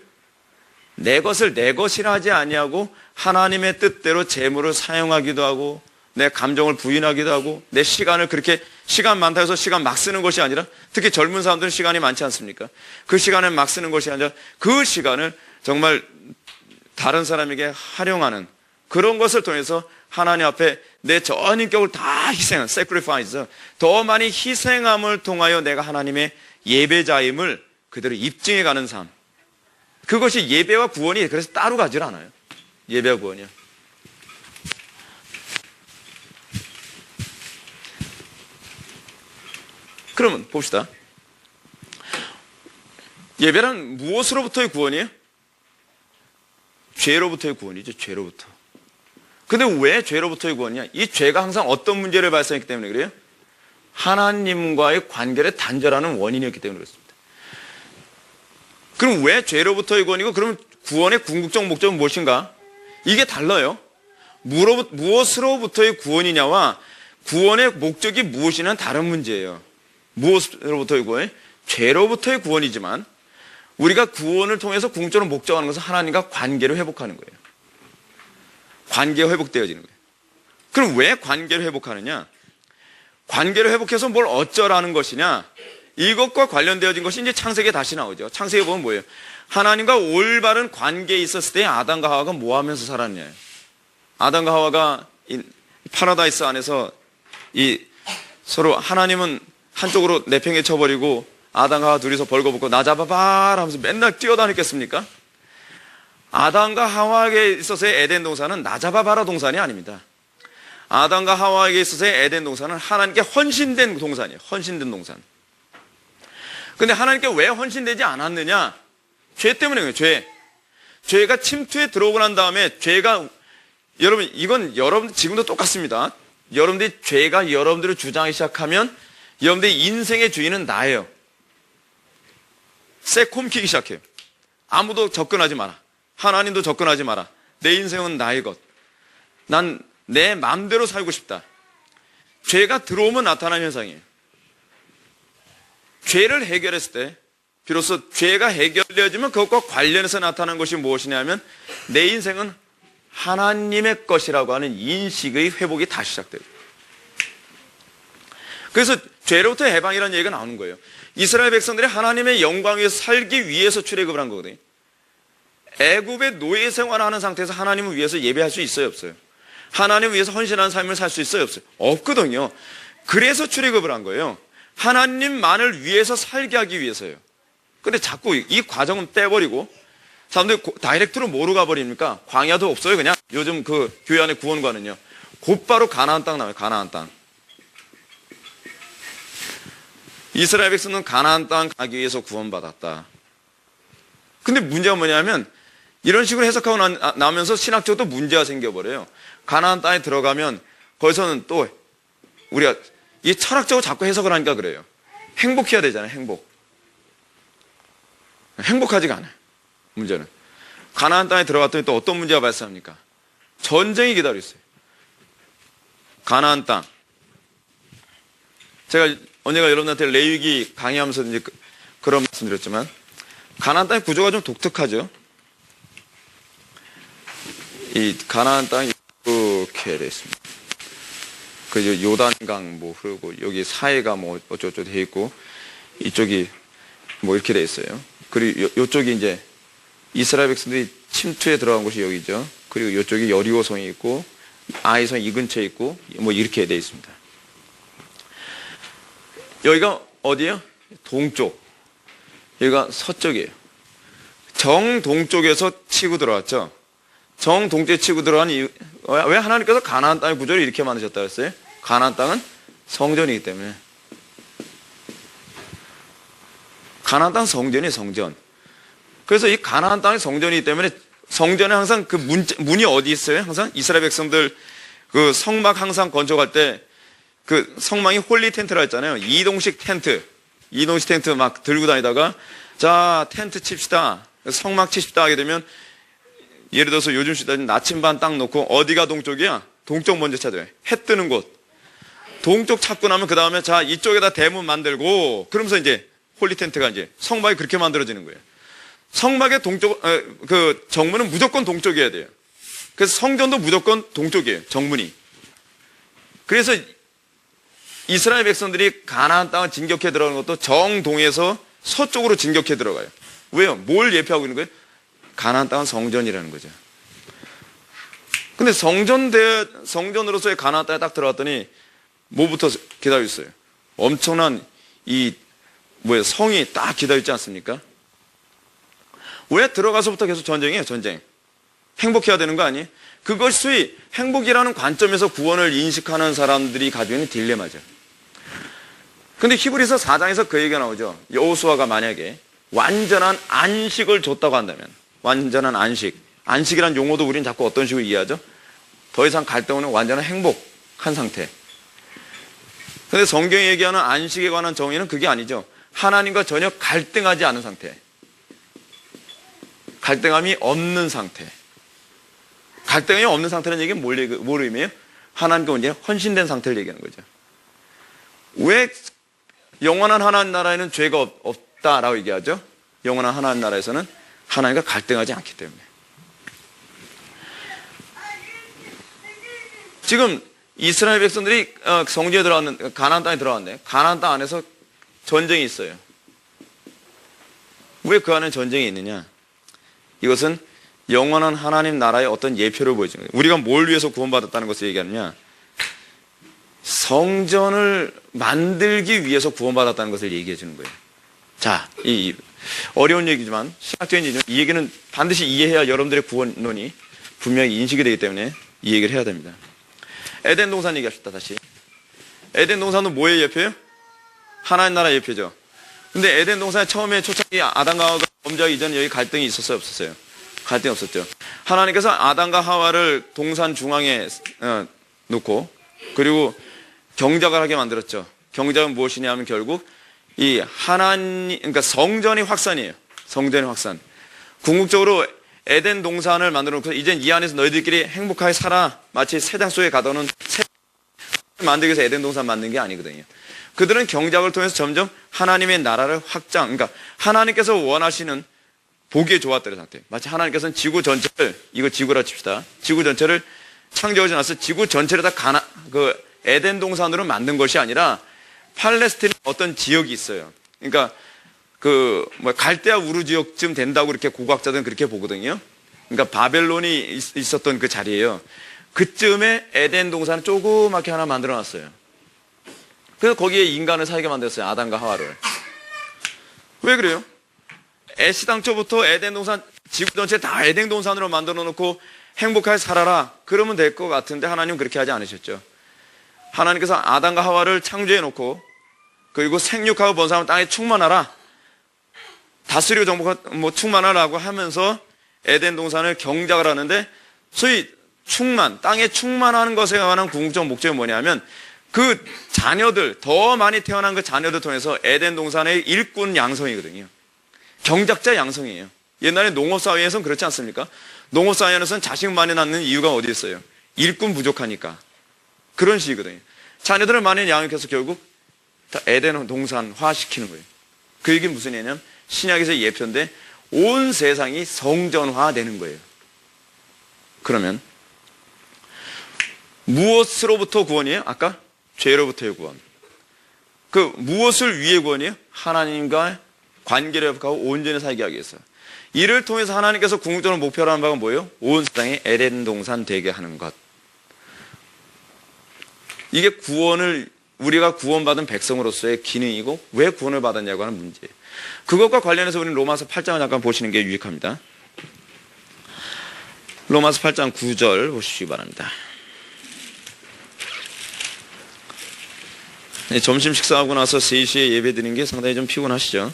내 것을 내 것이라 하지 아니하고 하나님의 뜻대로 재물을 사용하기도 하고 내 감정을 부인하기도 하고 내 시간을 그렇게 시간 많다 해서 시간 막 쓰는 것이 아니라 특히 젊은 사람들은 시간이 많지 않습니까? 그 시간을 막 쓰는 것이 아니라 그 시간을 정말 다른 사람에게 활용하는 그런 것을 통해서 하나님 앞에 내 전 인격을 다 희생한 sacrifice, 더 많이 희생함을 통하여 내가 하나님의 예배자임을 그대로 입증해가는 삶. 그것이 예배와 구원이 그래서 따로 가질 않아요. 예배와 구원이요. 그러면 봅시다. 예배란 무엇으로부터의 구원이에요? 죄로부터의 구원이죠. 죄로부터. 근데 왜 죄로부터의 구원이냐? 이 죄가 항상 어떤 문제를 발생했기 때문에 그래요? 하나님과의 관계를 단절하는 원인이었기 때문에 그렇습니다. 그럼 왜 죄로부터의 구원이고 그럼 구원의 궁극적 목적은 무엇인가? 이게 달라요. 무엇으로부터의 구원이냐와 구원의 목적이 무엇이냐는 다른 문제예요. 무엇으로부터의 구원? 죄로부터의 구원이지만 우리가 구원을 통해서 궁극적으로 목적하는 것은 하나님과 관계를 회복하는 거예요. 관계가 회복되어지는 거예요. 그럼 왜 관계를 회복하느냐? 관계를 회복해서 뭘 어쩌라는 것이냐? 이것과 관련되어진 것이 이제 창세기에 다시 나오죠. 창세기에 보면 뭐예요? 하나님과 올바른 관계에 있었을 때 아담과 하와가 뭐 하면서 살았냐? 아담과 하와가 이 파라다이스 안에서 이 서로 하나님은 한쪽으로 내팽개 쳐버리고 아담과 하와 둘이서 벌거벗고 나 잡아봐라 하면서 맨날 뛰어다녔겠습니까? 아담과 하와에게 있어서의 에덴 동산은 나 잡아봐라 동산이 아닙니다. 아담과 하와에게 있어서의 에덴 동산은 하나님께 헌신된 동산이에요. 헌신된 동산. 근데 하나님께 왜 헌신되지 않았느냐? 죄 때문에 그래요. 죄. 죄가 침투에 들어오고 난 다음에 죄가, 여러분, 이건 여러분 지금도 똑같습니다. 여러분들이 죄가 여러분들을 주장하기 시작하면 여러분들의 인생의 주인은 나예요. 새콤키기 시작해요. 아무도 접근하지 마라. 하나님도 접근하지 마라. 내 인생은 나의 것. 난 내 마음대로 살고 싶다. 죄가 들어오면 나타나는 현상이에요. 죄를 해결했을 때 비로소 죄가 해결되어지면 그것과 관련해서 나타나는 것이 무엇이냐면 내 인생은 하나님의 것이라고 하는 인식의 회복이 다시 시작돼요. 그래서 죄로부터 해방이라는 얘기가 나오는 거예요. 이스라엘 백성들이 하나님의 영광 위에서 살기 위해서 출애굽을 한 거거든요. 애굽의 노예 생활하는 상태에서 하나님을 위해서 예배할 수 있어요, 없어요? 하나님을 위해서 헌신하는 삶을 살 수 있어요, 없어요? 없거든요. 그래서 출애굽을 한 거예요. 하나님만을 위해서 살게 하기 위해서요. 근데 자꾸 이 과정은 빼버리고 사람들이 다이렉트로 뭐로 가버립니까? 광야도 없어요, 그냥. 요즘 그 교회 안에 구원과는요. 곧바로 가나안 땅 나와요, 가나안 땅. 이스라엘 백성은 가나안 땅 가기 위해서 구원받았다. 근데 문제가 뭐냐면 이런 식으로 해석하고 나면서 신학적으로 또 문제가 생겨버려요. 가나안 땅에 들어가면 거기서는 또 우리가 이 철학적으로 자꾸 해석을 하니까 그래요. 행복해야 되잖아요, 행복. 행복하지가 않아요, 문제는. 가나안 땅에 들어갔더니 또 어떤 문제가 발생합니까? 전쟁이 기다리고 있어요. 가나안 땅. 제가 언젠가 여러분한테 레위기 강의하면서 이제 그런 말씀 드렸지만 가나안 땅의 구조가 좀 독특하죠. 이 가나안 땅이 이렇게 되어 있습니다. 그 요단강 뭐 흐르고 여기 사해가 뭐 어쩌고저쩌고 되어 있고 이쪽이 뭐 이렇게 되어 있어요. 그리고 요쪽이 이제 이스라엘 백성들이 침투에 들어간 곳이 여기죠. 그리고 요쪽이 여리고성이 있고 아이성 이 근처에 있고 뭐 이렇게 되어 있습니다. 여기가 어디예요? 동쪽. 여기가 서쪽이에요. 정동쪽에서 치고 들어왔죠. 정동쪽에 치고 들어간 이유, 왜 하나님께서 가나안 땅의 구조를 이렇게 만드셨다고 했어요? 가나안 땅은 성전이기 때문에. 가나안 땅은 성전이에요, 성전. 그래서 이 가나안 땅이 성전이기 때문에 성전에 항상 그 문이 어디 있어요? 항상 이스라엘 백성들 그 성막 항상 건축할 때 그 성막이 홀리 텐트라 했잖아요. 이동식 텐트 막 들고 다니다가 자 텐트 칩시다, 성막 칩시다 하게 되면 예를 들어서 요즘 시대는 나침반 딱 놓고 어디가 동쪽이야? 동쪽 먼저 찾아요. 해 뜨는 곳. 동쪽 찾고 나면 그 다음에 자 이쪽에다 대문 만들고 그러면서 이제 홀리 텐트가 이제 성막이 그렇게 만들어지는 거예요. 성막의 동쪽 그 정문은 무조건 동쪽이어야 돼요. 그래서 성전도 무조건 동쪽이에요, 정문이. 그래서 이스라엘 백성들이 가나안 땅을 진격해 들어가는 것도 정동에서 서쪽으로 진격해 들어가요. 왜요? 뭘 예표하고 있는 거예요? 가나안 땅은 성전이라는 거죠. 근데 성전으로서의 가나안 땅에 딱 들어갔더니 뭐부터 기다리고 있어요? 엄청난 성이 딱 기다리고 있지 않습니까? 왜 들어가서부터 계속 전쟁이에요, 전쟁. 행복해야 되는 거 아니에요? 그것이 행복이라는 관점에서 구원을 인식하는 사람들이 가지고 있는 딜레마죠. 근데 히브리서 4장에서 그 얘기가 나오죠. 여호수아가 만약에 완전한 안식을 줬다고 한다면, 완전한 안식이란 용어도 우리는 자꾸 어떤 식으로 이해하죠? 더 이상 갈등 없는 완전한 행복한 상태. 근데 성경이 얘기하는 안식에 관한 정의는 그게 아니죠. 하나님과 전혀 갈등하지 않은 상태. 갈등함이 없는 상태. 갈등이 없는 상태라는 얘기는 뭘 의미해요? 하나님과 완전히 헌신된 상태를 얘기하는 거죠. 왜 영원한 하나님 나라에는 죄가 없다라고 얘기하죠? 영원한 하나님 나라에서는 하나님과 갈등하지 않기 때문에. 지금 이스라엘 백성들이 성지에 들어왔는, 가나안 땅에 들어왔네. 가나안 땅 안에서 전쟁이 있어요. 왜 그 안에 전쟁이 있느냐? 이것은 영원한 하나님 나라의 어떤 예표를 보여주는 거예요. 우리가 뭘 위해서 구원받았다는 것을 얘기하느냐? 성전을 만들기 위해서 구원받았다는 것을 얘기해 주는 거예요. 자, 이 어려운 얘기지만, 신학적인 얘기지만, 이 얘기는 반드시 이해해야 여러분들의 구원론이 분명히 인식이 되기 때문에 이 얘기를 해야 됩니다. 에덴 동산 얘기합시다, 다시. 에덴 동산은 뭐의 예표예요? 하나님 나라 예표죠. 근데 에덴 동산에 처음에 초창기 아담과 하와가 범죄하기 이전에 여기 갈등이 있었어요, 없었어요? 갈등이 없었죠. 하나님께서 아담과 하와를 동산 중앙에 놓고, 그리고 경작을 하게 만들었죠. 경작은 무엇이냐 하면 결국 이 하나님, 그러니까 성전이 확산이에요. 성전의 확산. 궁극적으로 에덴 동산을 만들어 놓고 이젠 이 안에서 너희들끼리 행복하게 살아. 마치 새장 속에 가둬놓은 새 만들기 위해서 에덴 동산 만든 게 아니거든요. 그들은 경작을 통해서 점점 하나님의 나라를 확장, 그러니까 하나님께서 원하시는 보기에 좋았다는 상태. 마치 하나님께서는 지구 전체를, 이거 지구라 칩시다. 지구 전체를 창조하지 않아서 지구 전체를 다 에덴 동산으로 만든 것이 아니라 팔레스틴 어떤 지역이 있어요. 그러니까 갈대아 우르 지역쯤 된다고 이렇게 고고학자들은 그렇게 보거든요. 그러니까 바벨론이 있었던 그 자리예요. 그쯤에 에덴 동산을 조그맣게 하나 만들어 놨어요. 그래서 거기에 인간을 살게 만들었어요. 아담과 하와를. 왜 그래요? 애시당초부터 에덴 동산, 지구 전체 다 에덴 동산으로 만들어 놓고 행복하게 살아라. 그러면 될 것 같은데 하나님은 그렇게 하지 않으셨죠. 하나님께서 아담과 하와를 창조해 놓고, 그리고 생육하고 번성하면 땅에 충만하라. 다스리고 정복하고 충만하라고 하면서 에덴 동산을 경작을 하는데, 소위 땅에 충만하는 것에 관한 궁극적 목적이 뭐냐면, 그 자녀들, 더 많이 태어난 그 자녀들 통해서 에덴 동산의 일꾼 양성이거든요. 경작자 양성이에요. 옛날에 농업사회에서는 그렇지 않습니까? 농업사회에서는 자식 많이 낳는 이유가 어디 있어요? 일꾼 부족하니까. 그런 식이거든요. 자녀들을 많이 양육해서 결국 다 에덴 동산화 시키는 거예요. 그 얘기는 무슨 얘기냐면 신약에서 예표인데 온 세상이 성전화되는 거예요. 그러면 무엇으로부터 구원이에요? 아까 죄로부터의 구원. 그 무엇을 위해 구원이에요? 하나님과 관계를 회복하고 온전히 살게 하기 위해서. 이를 통해서 하나님께서 궁극적으로 목표로 하는 바가 뭐예요? 온 세상에 에덴 동산 되게 하는 것. 이게 우리가 구원받은 백성으로서의 기능이고 왜 구원을 받았냐고 하는 문제예요. 그것과 관련해서 우리는 로마서 8장을 잠깐 보시는 게 유익합니다. 로마서 8장 9절 보시기 바랍니다. 네, 점심 식사하고 나서 3시에 예배 드리는 게 상당히 좀 피곤하시죠?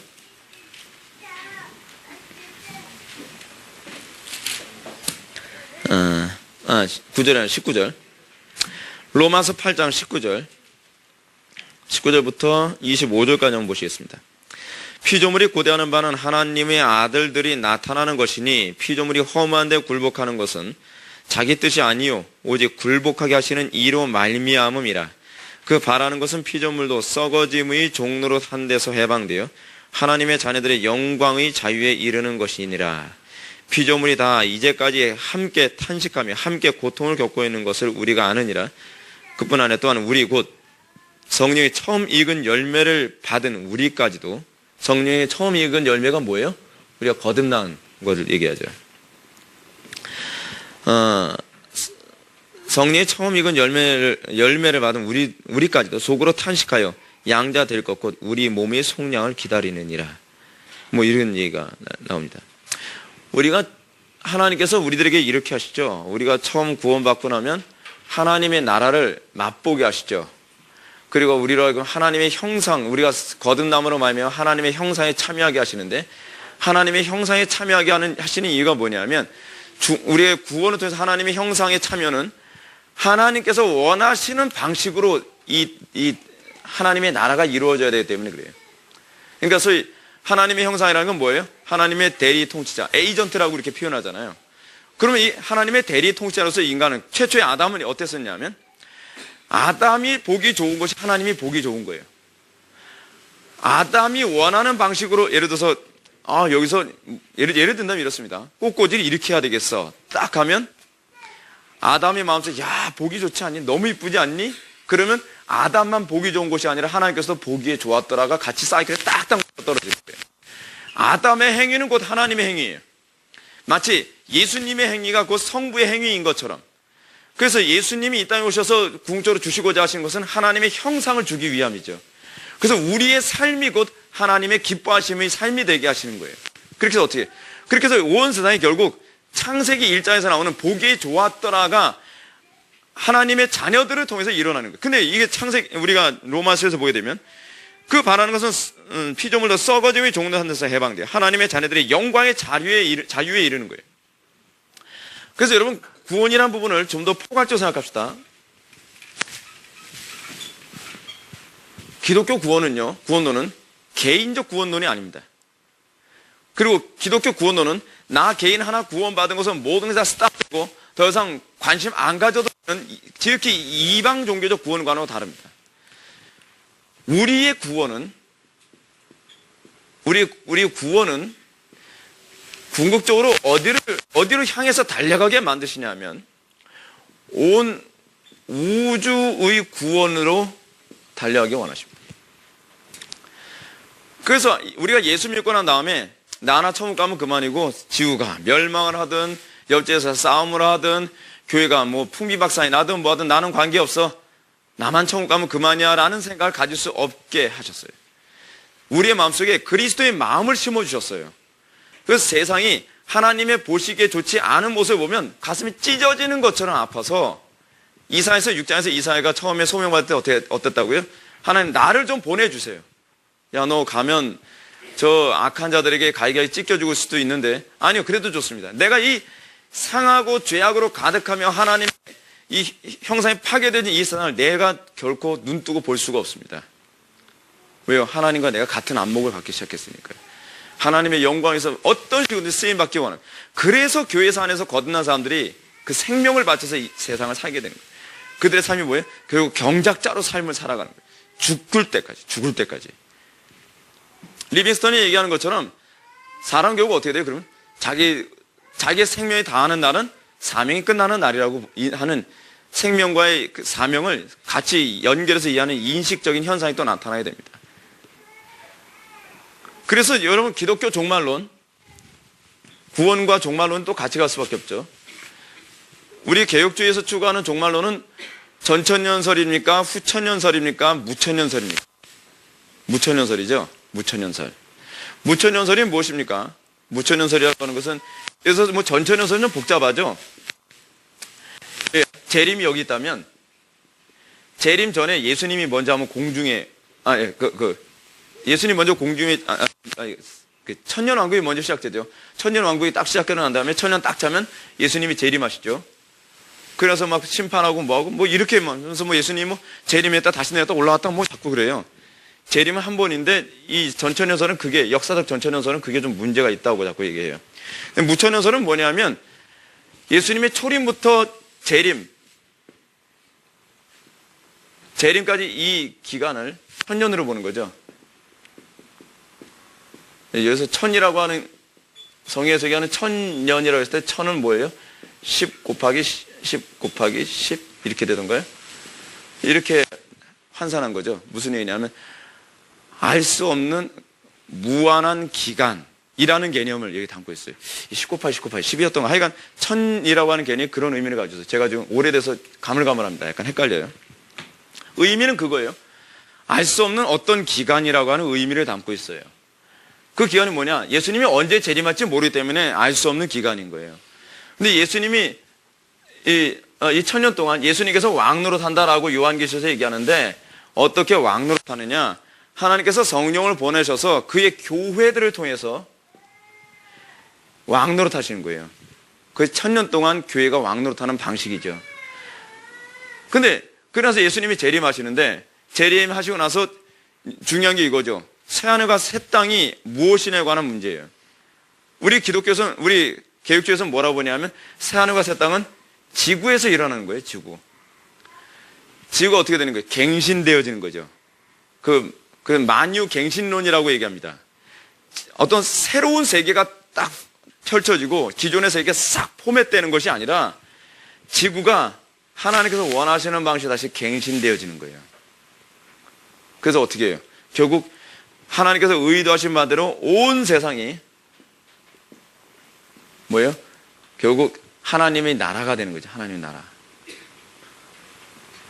아, 9절이 아니라 19절. 로마서 8장 19절. 19절부터 25절까지 한번 보시겠습니다. 피조물이 고대하는 바는 하나님의 아들들이 나타나는 것이니 피조물이 허무한 데 굴복하는 것은 자기 뜻이 아니요 오직 굴복하게 하시는 이로 말미암음이라. 그 바라는 것은 피조물도 썩어짐의 종로로 한 데서 해방되어 하나님의 자녀들의 영광의 자유에 이르는 것이니라. 피조물이 다 이제까지 함께 탄식하며 함께 고통을 겪고 있는 것을 우리가 아느니라. 그뿐 아니라 또한 우리 곧 성령이 처음 익은 열매를 받은 우리까지도. 성령이 처음 익은 열매가 뭐예요? 우리가 거듭난 것을 얘기하죠. 성령이 처음 익은 열매를 받은 우리까지도 속으로 탄식하여 양자 될 것 곧 우리 몸의 속량을 기다리느니라. 뭐 이런 얘기가 나옵니다. 하나님께서 우리들에게 이렇게 하시죠. 우리가 처음 구원받고 나면 하나님의 나라를 맛보게 하시죠. 그리고 우리로 하나님의 형상, 우리가 거듭남으로 말미암아 하나님의 형상에 참여하게 하시는데, 하나님의 형상에 참여하게 하시는 이유가 뭐냐면, 우리의 구원을 통해서 하나님의 형상에 참여는 하나님께서 원하시는 방식으로 이 하나님의 나라가 이루어져야 되기 때문에 그래요. 그러니까 소위 하나님의 형상이라는 건 뭐예요? 하나님의 대리 통치자, 에이전트라고 이렇게 표현하잖아요. 그러면 이 하나님의 대리 통치자로서 인간은, 최초의 아담은 어땠었냐면 아담이 보기 좋은 것이 하나님이 보기 좋은 거예요. 아담이 원하는 방식으로, 예를 들어서 여기서 예를 든다면 이렇습니다. 꽃꽂이를 이렇게 해야 되겠어. 딱 하면 아담의 마음속에 보기 좋지 않니? 너무 이쁘지 않니? 그러면 아담만 보기 좋은 것이 아니라 하나님께서 보기에 좋았더라가 같이 사이클에 딱딱 떨어질 거예요. 아담의 행위는 곧 하나님의 행위예요. 마치 예수님의 행위가 곧 성부의 행위인 것처럼. 그래서 예수님이 이 땅에 오셔서 궁극적으로 주시고자 하신 것은 하나님의 형상을 주기 위함이죠. 그래서 우리의 삶이 곧 하나님의 기뻐하심의 삶이 되게 하시는 거예요. 그렇게 해서 어떻게? 그렇게 해서 온 세상이 결국 창세기 1장에서 나오는 보기에 좋았더라가 하나님의 자녀들을 통해서 일어나는 거예요. 근데 이게 우리가 로마서에서 보게 되면 그 바라는 것은 피조물도 썩어짐의 종로한 데서 해방돼요. 하나님의 자녀들의 영광의 자유에 이르는 거예요. 그래서 여러분 구원이라는 부분을 좀 더 포괄적으로 생각합시다. 기독교 구원론은 개인적 구원론이 아닙니다. 그리고 기독교 구원론은 나 개인 하나 구원받은 것은 모든 게 다 스탑되고 더 이상 관심 안 가져도 되는 지극히 이방 종교적 구원관하고 다릅니다. 우리의 구원은 궁극적으로 어디로 향해서 달려가게 만드시냐면 온 우주의 구원으로 달려가기 원하십니다. 그래서 우리가 예수 믿고 난 다음에 나나 천국 가면 그만이고 지구가 멸망을 하든 옆집에서 싸움을 하든 교회가 풍비박산이 나든 뭐하든 나는 관계없어. 나만 천국 가면 그만이야 라는 생각을 가질 수 없게 하셨어요. 우리의 마음속에 그리스도의 마음을 심어주셨어요. 그래서 세상이 하나님의 보시기에 좋지 않은 모습을 보면 가슴이 찢어지는 것처럼 아파서 이사야서 6장에서 이사야가 처음에 소명받을 때 어땠다고요? 하나님 나를 좀 보내주세요. 야, 너 가면 저 악한 자들에게 가이가이 찢겨 죽을 수도 있는데 아니요, 그래도 좋습니다. 내가 이 상하고 죄악으로 가득하며 하나님의 이 형상이 파괴된 이 세상을 내가 결코 눈뜨고 볼 수가 없습니다. 왜요? 하나님과 내가 같은 안목을 갖기 시작했으니까요. 하나님의 영광에서 어떤 식으로 쓰임받기 원합니다. 그래서 교회사 안에서 거듭난 사람들이 그 생명을 바쳐서 이 세상을 살게 되는 거예요. 그들의 삶이 뭐예요? 결국 경작자로 삶을 살아가는 거예요. 죽을 때까지. 리빙스턴이 얘기하는 것처럼 사람 결국 어떻게 돼요? 그러면 자기의 생명이 다하는 날은 사명이 끝나는 날이라고 하는 생명과의 그 사명을 같이 연결해서 이해하는 인식적인 현상이 또 나타나게 됩니다. 그래서 여러분 기독교 종말론, 구원과 종말론은 또 같이 갈 수밖에 없죠. 우리 개혁주의에서 추구하는 종말론은 전천년설입니까? 후천년설입니까? 무천년설입니까? 무천년설이죠. 무천년설이 무엇입니까? 무천년설이라고 하는 것은 그래서 전천년설은 좀 복잡하죠. 재림이 여기 있다면 재림 전에 예수님이 먼저 한번 공중에 예수님 먼저 공중에 천년왕국이 먼저 시작되죠. 천년왕국이 딱 시작되고 난 다음에 천년 딱 차면 예수님이 재림하시죠. 그래서 막 심판하고 뭐하고 이렇게 하면서 예수님 재림했다 다시 내렸다 올라왔다 자꾸 그래요. 재림은 한 번인데 이 전천년설은 그게 역사적 전천년설은 그게 좀 문제가 있다고 자꾸 얘기해요. 무천년설은 뭐냐면 예수님의 초림부터 재림까지 이 기간을 천년으로 보는 거죠. 여기서 천이라고 하는 성경에서 얘기하는 천년이라고 했을 때 천은 뭐예요? 10 곱하기 10 이렇게 되던가요? 이렇게 환산한 거죠. 무슨 얘기냐면 알 수 없는 무한한 기간이라는 개념을 여기 담고 있어요. 10 곱하기 10 곱하기 10이었던 거. 하여간 천이라고 하는 개념이 그런 의미를 가지고 있어요. 제가 지금 오래돼서 가물가물합니다. 약간 헷갈려요. 의미는 그거예요. 알 수 없는 어떤 기간이라고 하는 의미를 담고 있어요. 그 기간이 뭐냐? 예수님이 언제 재림할지 모르기 때문에 알 수 없는 기간인 거예요. 근데 예수님이 이 천년 동안 예수님께서 왕노릇 한다라고 요한계시에서 얘기하는데 어떻게 왕노릇 하느냐? 하나님께서 성령을 보내셔서 그의 교회들을 통해서 왕노릇 하시는 거예요. 그 천년 동안 교회가 왕노릇 하는 방식이죠. 근데 그래서 예수님이 재림하시는데 재림하시고 나서 중요한 게 이거죠. 새하늘과 새 땅이 무엇이냐에 관한 문제예요. 우리 개혁주의에서는 뭐라고 보냐면 새하늘과 새 땅은 지구에서 일어나는 거예요. 지구가 어떻게 되는 거예요? 갱신되어지는 거죠. 그 만유 갱신론이라고 얘기합니다. 어떤 새로운 세계가 딱 펼쳐지고 기존의 세계가 싹 포맷되는 것이 아니라 지구가 하나님께서 원하시는 방식으로 다시 갱신되어지는 거예요. 그래서 어떻게 해요? 결국 하나님께서 의도하신 바대로 온 세상이 뭐예요? 결국 하나님의 나라가 되는 거죠. 하나님의 나라.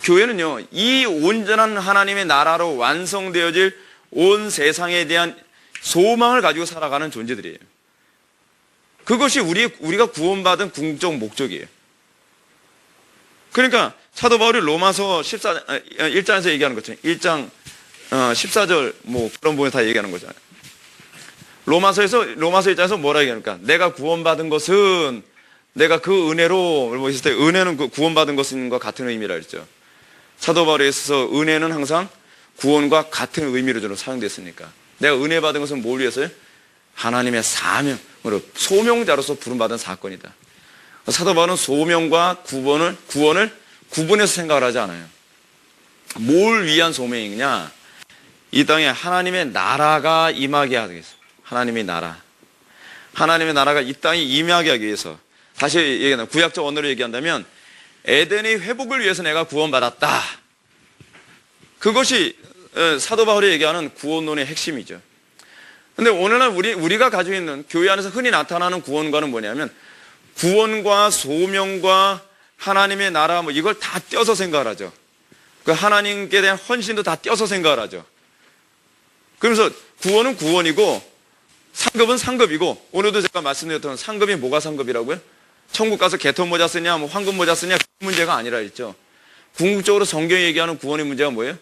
교회는요, 이 온전한 하나님의 나라로 완성되어질 온 세상에 대한 소망을 가지고 살아가는 존재들이에요. 그것이 우리가 구원받은 궁극적 목적이에요. 그러니까 사도 바울이 로마서 1장에서 얘기하는 것처럼 1장 14절 뭐 그런 부분에 다 얘기하는 거잖아요. 로마서 1장에서 뭐라 얘기하니까 내가 구원받은 것은 내가 그 은혜로 뭐 있을 때 은혜는 그 구원받은 것과 같은 의미라 했죠. 사도 바울에 있어서 은혜는 항상 구원과 같은 의미로 저는 사용됐으니까 내가 은혜 받은 것은 뭘 위해서요? 하나님의 사명으로 소명자로서 부름받은 사건이다. 사도 바울은 소명과 구원을 구분해서 생각을 하지 않아요. 뭘 위한 소명이냐? 이 땅에 하나님의 나라가 임하게 하기 위해서. 하나님의 나라가 이 땅에 임하게 하기 위해서. 다시 얘기한다. 구약적 언어로 얘기한다면 에덴의 회복을 위해서 내가 구원받았다. 그것이 사도 바울이 얘기하는 구원론의 핵심이죠. 근데 오늘날 우리가 가지고 있는 교회 안에서 흔히 나타나는 구원과는 뭐냐면 구원과 소명과 하나님의 나라 뭐 이걸 다 떼어서 생각을 하죠. 그 하나님께 대한 헌신도 다 떼어서 생각을 하죠. 그러면서 구원은 구원이고 상급은 상급이고 오늘도 제가 말씀드렸던 상급이 뭐가 상급이라고요? 천국 가서 개털 모자 쓰냐 뭐 황금 모자 쓰냐 그 문제가 아니라 했죠. 궁극적으로 성경이 얘기하는 구원의 문제가 뭐예요?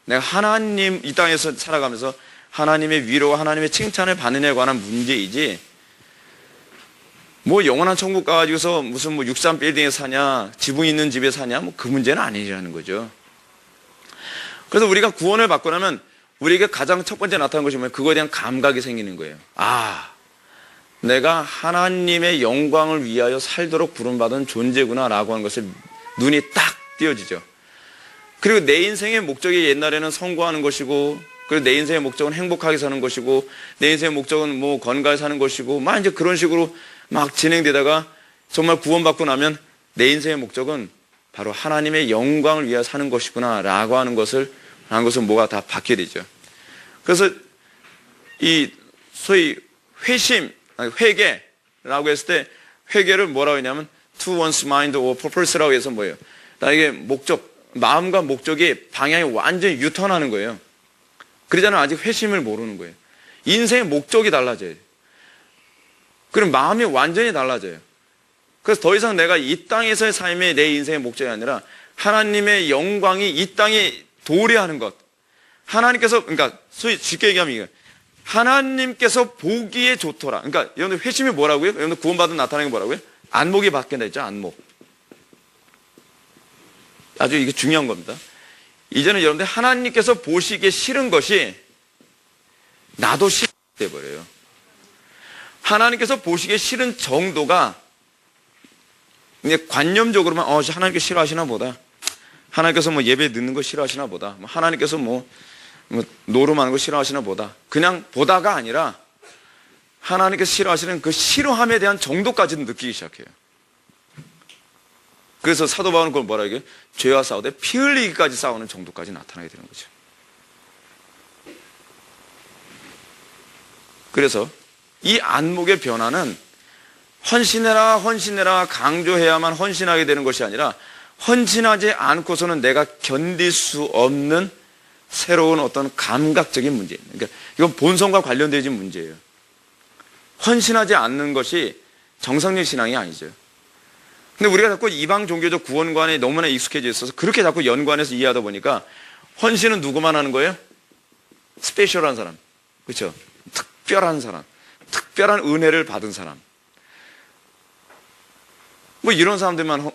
내가 하나님 이 땅에서 살아가면서 하나님의 위로와 하나님의 칭찬을 받느냐에 관한 문제이지 뭐 영원한 천국 가가지고서 무슨 뭐 63 빌딩에 사냐 지붕 있는 집에 사냐 뭐 그 문제는 아니라는 거죠. 그래서 우리가 구원을 받고 나면 우리에게 가장 첫 번째 나타나는 것이 뭐예요? 그거에 대한 감각이 생기는 거예요. 아, 내가 하나님의 영광을 위하여 살도록 부름받은 존재구나 라고 하는 것을 눈이 딱 띄어지죠. 그리고 내 인생의 목적이 옛날에는 성공하는 것이고 그리고 내 인생의 목적은 행복하게 사는 것이고 내 인생의 목적은 뭐 건강하게 사는 것이고 막 이제 그런 식으로 막 진행되다가 정말 구원받고 나면 내 인생의 목적은 바로 하나님의 영광을 위하여 사는 것이구나 라고 하는 것을 뭐가 다 받게 되죠. 그래서 이 소위 회개라고 했을 때 회개를 뭐라고 했냐면 to one's mind or purpose라고 해서 뭐예요? 나에게 마음과 목적이 방향이 완전히 유턴하는 거예요. 그러잖아요. 아직 회심을 모르는 거예요. 인생의 목적이 달라져요. 그럼 마음이 완전히 달라져요. 그래서 더 이상 내가 이 땅에서의 삶이 내 인생의 목적이 아니라 하나님의 영광이 이 땅에 도래하는 것. 하나님께서 그러니까 소위 쉽게 얘기하면 이거예요. 하나님께서 보기에 좋더라. 그러니까 여러분들 회심이 뭐라고요? 여러분들 구원받은 나타나는 게 뭐라고요? 안목이 바뀐다 했죠. 안목. 아주 이게 중요한 겁니다. 이제는 여러분들 하나님께서 보시기에 싫은 것이 나도 싫게 돼버려요. 하나님께서 보시기에 싫은 정도가 그냥 관념적으로만 하나님께서 싫어하시나 보다. 하나님께서 뭐 예배 늦는 거 싫어하시나 보다. 하나님께서 뭐 노름하는 거 싫어하시나 보다. 그냥 보다가 아니라 하나님께서 싫어하시는 그 싫어함에 대한 정도까지 느끼기 시작해요. 그래서 사도 바울은 그걸 뭐라 얘기해요? 죄와 싸우되 피 흘리기까지 싸우는 정도까지 나타나게 되는 거죠. 그래서 이 안목의 변화는 헌신해라 강조해야만 헌신하게 되는 것이 아니라 헌신하지 않고서는 내가 견딜 수 없는 새로운 어떤 감각적인 문제예요. 그러니까 이건 본성과 관련되어진 문제예요. 헌신하지 않는 것이 정상적 신앙이 아니죠. 근데 우리가 자꾸 이방 종교적 구원관에 너무나 익숙해져 있어서 그렇게 자꾸 연관해서 이해하다 보니까 헌신은 누구만 하는 거예요? 스페셜한 사람. 그렇죠? 특별한 사람. 특별한 은혜를 받은 사람. 뭐 이런 사람들만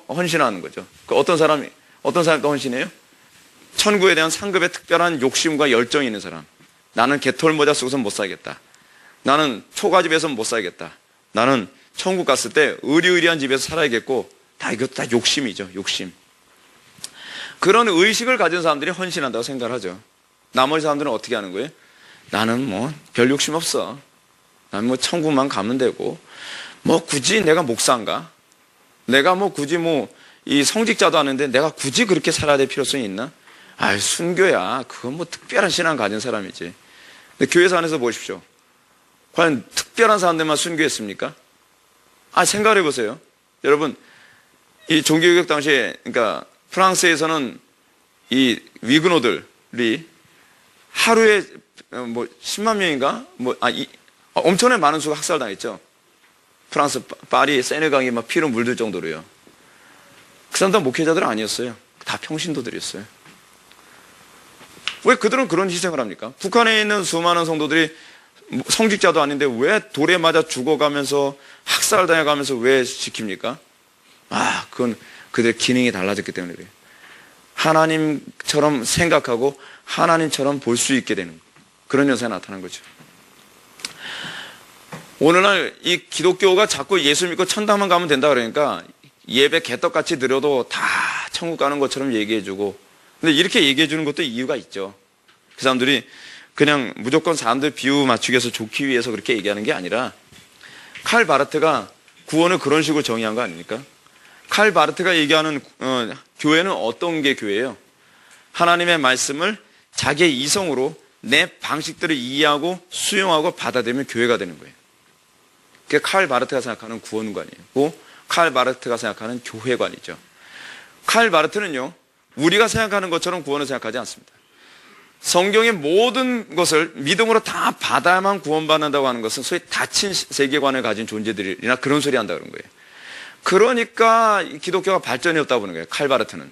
헌신하는 거죠. 어떤 사람이 또 헌신해요? 천국에 대한 상급의 특별한 욕심과 열정이 있는 사람. 나는 개털 모자 쓰고선 못 살겠다. 나는 초가집에서는 못 살겠다. 나는 천국 갔을 때 의리의리한 집에서 살아야겠고 이것도 다 욕심이죠. 욕심. 그런 의식을 가진 사람들이 헌신한다고 생각을 하죠. 나머지 사람들은 어떻게 하는 거예요? 나는 뭐 별 욕심 없어. 난 뭐 천국만 가면 되고, 뭐 굳이 내가 목사인가? 내가 뭐 굳이 뭐 이 성직자도 아닌데 내가 굳이 그렇게 살아야 될 필요성이 있나? 아유, 순교야. 그건 뭐 특별한 신앙 가진 사람이지. 근데 교회에서 안에서 보십시오. 과연 특별한 사람들만 순교했습니까? 생각해 보세요. 여러분, 이 종교개혁 당시에, 그러니까 프랑스에서는 이 위그노들이 하루에 뭐 10만 명인가? 엄청나게 많은 수가 학살당했죠. 프랑스 파리 세네강이 막 피로 물들 정도로요. 그 사람 다 목회자들은 아니었어요. 다 평신도들이었어요. 왜 그들은 그런 희생을 합니까? 북한에 있는 수많은 성도들이 성직자도 아닌데 왜 돌에 맞아 죽어가면서 학살당해가면서 왜 지킵니까? 그건 그들의 기능이 달라졌기 때문에 그래요. 하나님처럼 생각하고 하나님처럼 볼 수 있게 되는 그런 현상이 나타난 거죠. 오늘날 이 기독교가 자꾸 예수 믿고 천당만 가면 된다 그러니까 예배 개떡같이 드려도 다 천국 가는 것처럼 얘기해주고, 근데 이렇게 얘기해주는 것도 이유가 있죠. 그 사람들이 그냥 무조건 사람들 비유 맞추기 위해서 좋기 위해서 그렇게 얘기하는 게 아니라, 칼 바르트가 구원을 그런 식으로 정의한 거 아닙니까? 칼 바르트가 얘기하는 교회는 어떤 게 교회예요? 하나님의 말씀을 자기의 이성으로 내 방식들을 이해하고 수용하고 받아들이면 교회가 되는 거예요. 그게 칼 바르트가 생각하는 구원관이고 칼 바르트가 생각하는 교회관이죠. 칼 바르트는요, 우리가 생각하는 것처럼 구원을 생각하지 않습니다. 성경의 모든 것을 믿음으로 다 받아야만 구원받는다고 하는 것은 소위 닫힌 세계관을 가진 존재들이나 그런 소리 한다 그런 거예요. 그러니까 기독교가 발전이 없다고 보는 거예요, 칼 바르트는.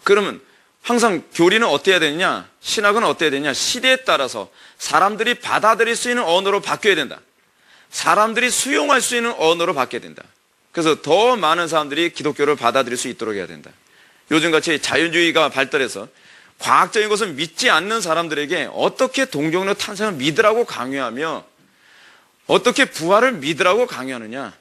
그러면 항상 교리는 어때야 되느냐, 신학은 어때야 되느냐, 시대에 따라서 사람들이 받아들일 수 있는 언어로 바뀌어야 된다. 사람들이 수용할 수 있는 언어로 바뀌어야 된다. 그래서 더 많은 사람들이 기독교를 받아들일 수 있도록 해야 된다. 요즘같이 자유주의가 발달해서 과학적인 것을 믿지 않는 사람들에게 어떻게 동정력 탄생을 믿으라고 강요하며 어떻게 부활을 믿으라고 강요하느냐.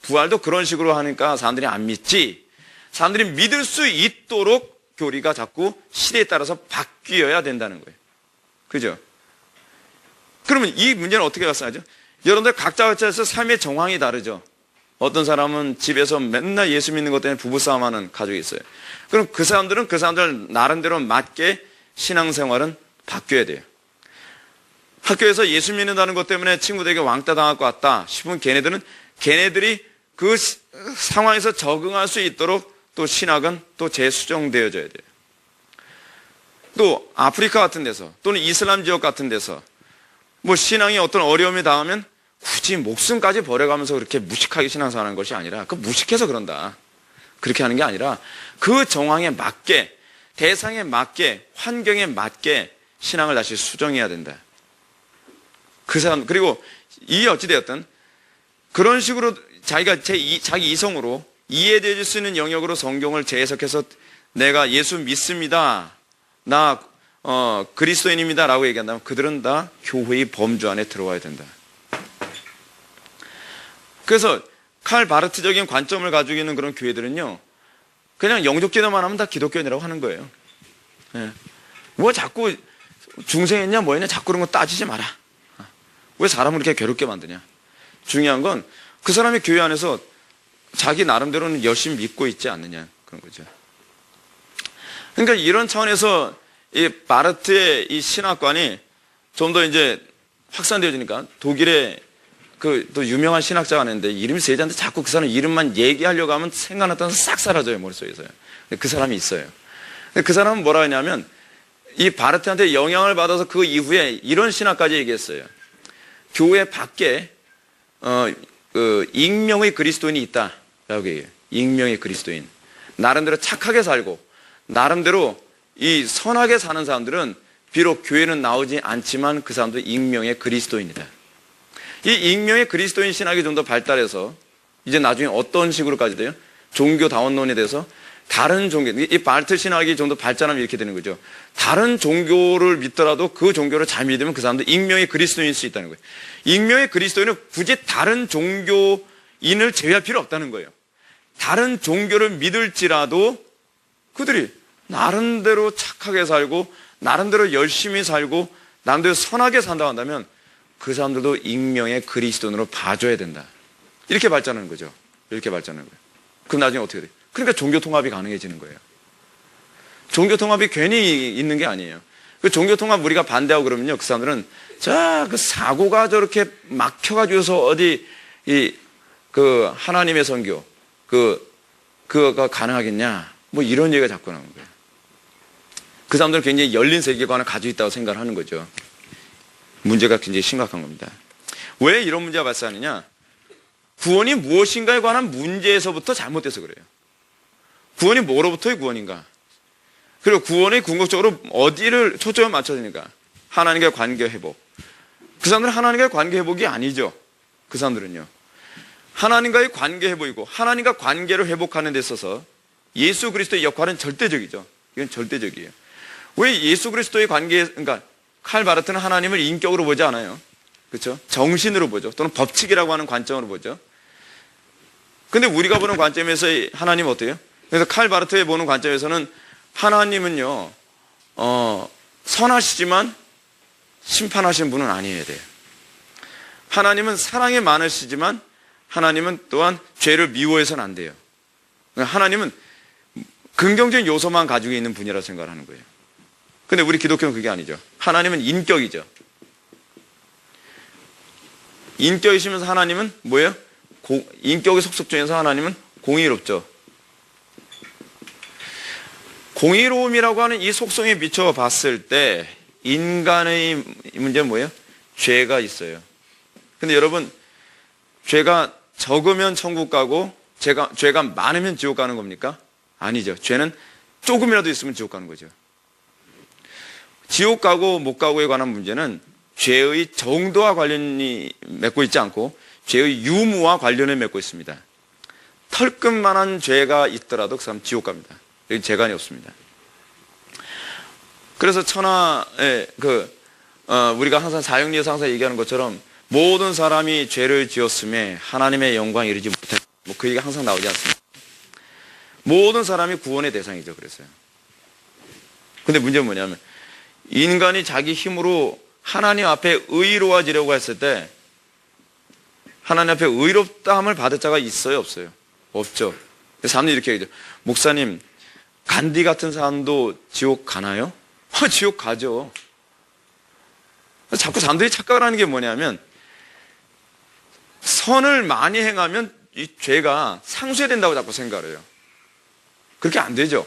부활도 그런 식으로 하니까 사람들이 안 믿지. 사람들이 믿을 수 있도록 교리가 자꾸 시대에 따라서 바뀌어야 된다는 거예요. 그죠? 그러면 이 문제는 어떻게 발생하죠? 여러분들 각자에서 삶의 정황이 다르죠. 어떤 사람은 집에서 맨날 예수 믿는 것 때문에 부부싸움하는 가족이 있어요. 그럼 그 사람들은 그 사람들 나름대로 맞게 신앙생활은 바뀌어야 돼요. 학교에서 예수 믿는다는 것 때문에 친구들에게 왕따 당할 것 같다 싶으면 걔네들이 그 상황에서 적응할 수 있도록 또 신학은 또 재수정되어져야 돼요. 또 아프리카 같은 데서 또는 이슬람 지역 같은 데서 뭐 신앙이 어떤 어려움이 닿으면 굳이 목숨까지 버려가면서 그렇게 무식하게 신앙생활하는 것이 아니라, 그 무식해서 그런다 그렇게 하는 게 아니라 그 정황에 맞게, 대상에 맞게, 환경에 맞게 신앙을 다시 수정해야 된다. 그 사람, 그리고 이 어찌되었든 그런 식으로 자기가 자기 이성으로 이해될 수 있는 영역으로 성경을 재해석해서 내가 예수 믿습니다, 나 그리스도인입니다 라고 얘기한다면 그들은 다 교회의 범주 안에 들어와야 된다. 그래서 칼 바르트적인 관점을 가지고 있는 그런 교회들은요, 그냥 영적 기도만 하면 다 기독교인이라고 하는 거예요. 예. 뭐 자꾸 중생했냐 뭐했냐 자꾸 그런 거 따지지 마라. 왜 사람을 이렇게 괴롭게 만드냐. 중요한 건 그 사람이 교회 안에서 자기 나름대로는 열심히 믿고 있지 않느냐 그런 거죠. 그러니까 이런 차원에서 이 바르트의 이 신학관이 좀 더 이제 확산되어지니까 독일의 또 유명한 신학자가 있는데 이름이 세자인데 자꾸 그 사람 이름만 얘기하려고 하면 생각났던 싹 사라져요, 머릿속에서요. 그 사람이 있어요. 그 사람은 뭐라 하냐면 이 바르트한테 영향을 받아서 그 이후에 이런 신학까지 얘기했어요. 교회 밖에 익명의 그리스도인이 있다라고 얘기해요. 익명의 그리스도인. 나름대로 착하게 살고 나름대로 이 선하게 사는 사람들은 비록 교회는 나오지 않지만 그 사람도 익명의 그리스도인이다. 이 익명의 그리스도인 신학이 좀 더 발달해서 이제 나중에 어떤 식으로까지 돼요? 종교다원론에 대해서 다른 종교, 이 바르트 신학이 좀 더 발전하면 이렇게 되는 거죠. 다른 종교를 믿더라도 그 종교를 잘 믿으면 그 사람도 익명의 그리스도인일 수 있다는 거예요. 익명의 그리스도인은 굳이 다른 종교인을 제외할 필요 없다는 거예요. 다른 종교를 믿을지라도 그들이 나름대로 착하게 살고 나름대로 열심히 살고 남들 선하게 산다고 한다면 그 사람들도 익명의 그리스도인으로 봐줘야 된다. 이렇게 발전하는 거죠. 이렇게 발전하는 거예요. 그럼 나중에 어떻게 돼요? 그러니까 종교통합이 가능해지는 거예요. 종교통합이 괜히 있는 게 아니에요. 그 종교통합 우리가 반대하고 그러면요, 그 사람들은 그 사고가 저렇게 막혀가지고서 어디 그 하나님의 선교 그가 가능하겠냐, 뭐 이런 얘기가 자꾸 나오는 거예요. 그 사람들은 굉장히 열린 세계관을 가지고 있다고 생각을 하는 거죠. 문제가 굉장히 심각한 겁니다. 왜 이런 문제가 발생하느냐? 구원이 무엇인가에 관한 문제에서부터 잘못돼서 그래요. 구원이 뭐로부터의 구원인가? 그리고 구원이 궁극적으로 어디를 초점을 맞춰야 되니까? 하나님과의 관계 회복. 그 사람들은 하나님과의 관계 회복이 아니죠. 그 사람들은요. 하나님과의 관계 회복이고 하나님과 관계를 회복하는 데 있어서 예수 그리스도의 역할은 절대적이죠. 이건 절대적이에요. 왜 예수 그리스도의 관계, 그러니까 칼 바르트는 하나님을 인격으로 보지 않아요. 그렇죠? 정신으로 보죠. 또는 법칙이라고 하는 관점으로 보죠. 근데 우리가 보는 관점에서 하나님은 어때요? 그래서 칼 바르트의 보는 관점에서는 하나님은요, 선하시지만 심판하시는 분은 아니어야 돼요. 하나님은 사랑이 많으시지만 하나님은 또한 죄를 미워해서는 안 돼요. 하나님은 긍정적인 요소만 가지고 있는 분이라고 생각을 하는 거예요. 근데 우리 기독교는 그게 아니죠. 하나님은 인격이죠. 인격이시면서 하나님은 뭐예요? 인격의 속속 중에서 하나님은 공의롭죠. 공의로움이라고 하는 이 속성에 미쳐 봤을 때 인간의 문제는 뭐예요? 죄가 있어요. 근데 여러분, 죄가 적으면 천국 가고 죄가 많으면 지옥 가는 겁니까? 아니죠. 죄는 조금이라도 있으면 지옥 가는 거죠. 지옥 가고 못 가고에 관한 문제는 죄의 정도와 관련이 맺고 있지 않고 죄의 유무와 관련을 맺고 있습니다. 털끝만한 죄가 있더라도 그 사람 지옥 갑니다. 여기 재간이 없습니다. 그래서 천하에 우리가 항상 사형리에서 항상 얘기하는 것처럼 모든 사람이 죄를 지었음에 하나님의 영광에 이르지 못해. 뭐 그 얘기가 항상 나오지 않습니까? 모든 사람이 구원의 대상이죠. 그래서요. 근데 문제는 뭐냐면 인간이 자기 힘으로 하나님 앞에 의로워지려고 했을 때 하나님 앞에 의롭다함을 받을 자가 있어요? 없어요? 없죠. 사람들이 이렇게 얘기하죠. 목사님, 간디 같은 사람도 지옥 가나요? 지옥 가죠. 자꾸 사람들이 착각을 하는 게 뭐냐면 선을 많이 행하면 이 죄가 상쇄된다고 자꾸 생각을 해요. 그렇게 안 되죠.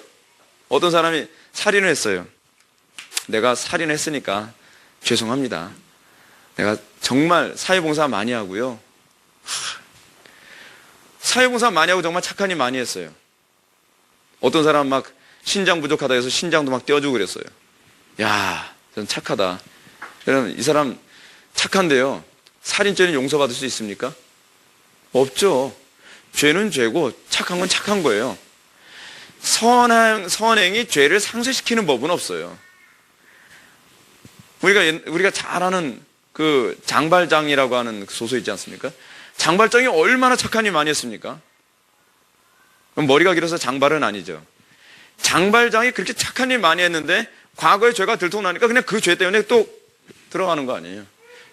어떤 사람이 살인을 했어요. 내가 살인했으니까 죄송합니다. 내가 정말 사회봉사 많이 하고요. 사회봉사 많이 하고 정말 착한 일 많이 했어요. 어떤 사람 막 신장 부족하다 해서 신장도 막 떼어주고 그랬어요. 야, 전 착하다. 여러분, 이 사람 착한데요. 살인죄는 용서받을 수 있습니까? 없죠. 죄는 죄고 착한 건 착한 거예요. 선행이 죄를 상쇄시키는 법은 없어요. 우리가 잘 아는 그 장발장이라고 하는 소설 있지 않습니까? 장발장이 얼마나 착한 일 많이 했습니까? 그럼 머리가 길어서 장발은 아니죠. 장발장이 그렇게 착한 일 많이 했는데 과거에 죄가 들통나니까 그냥 그 죄 때문에 또 들어가는 거 아니에요.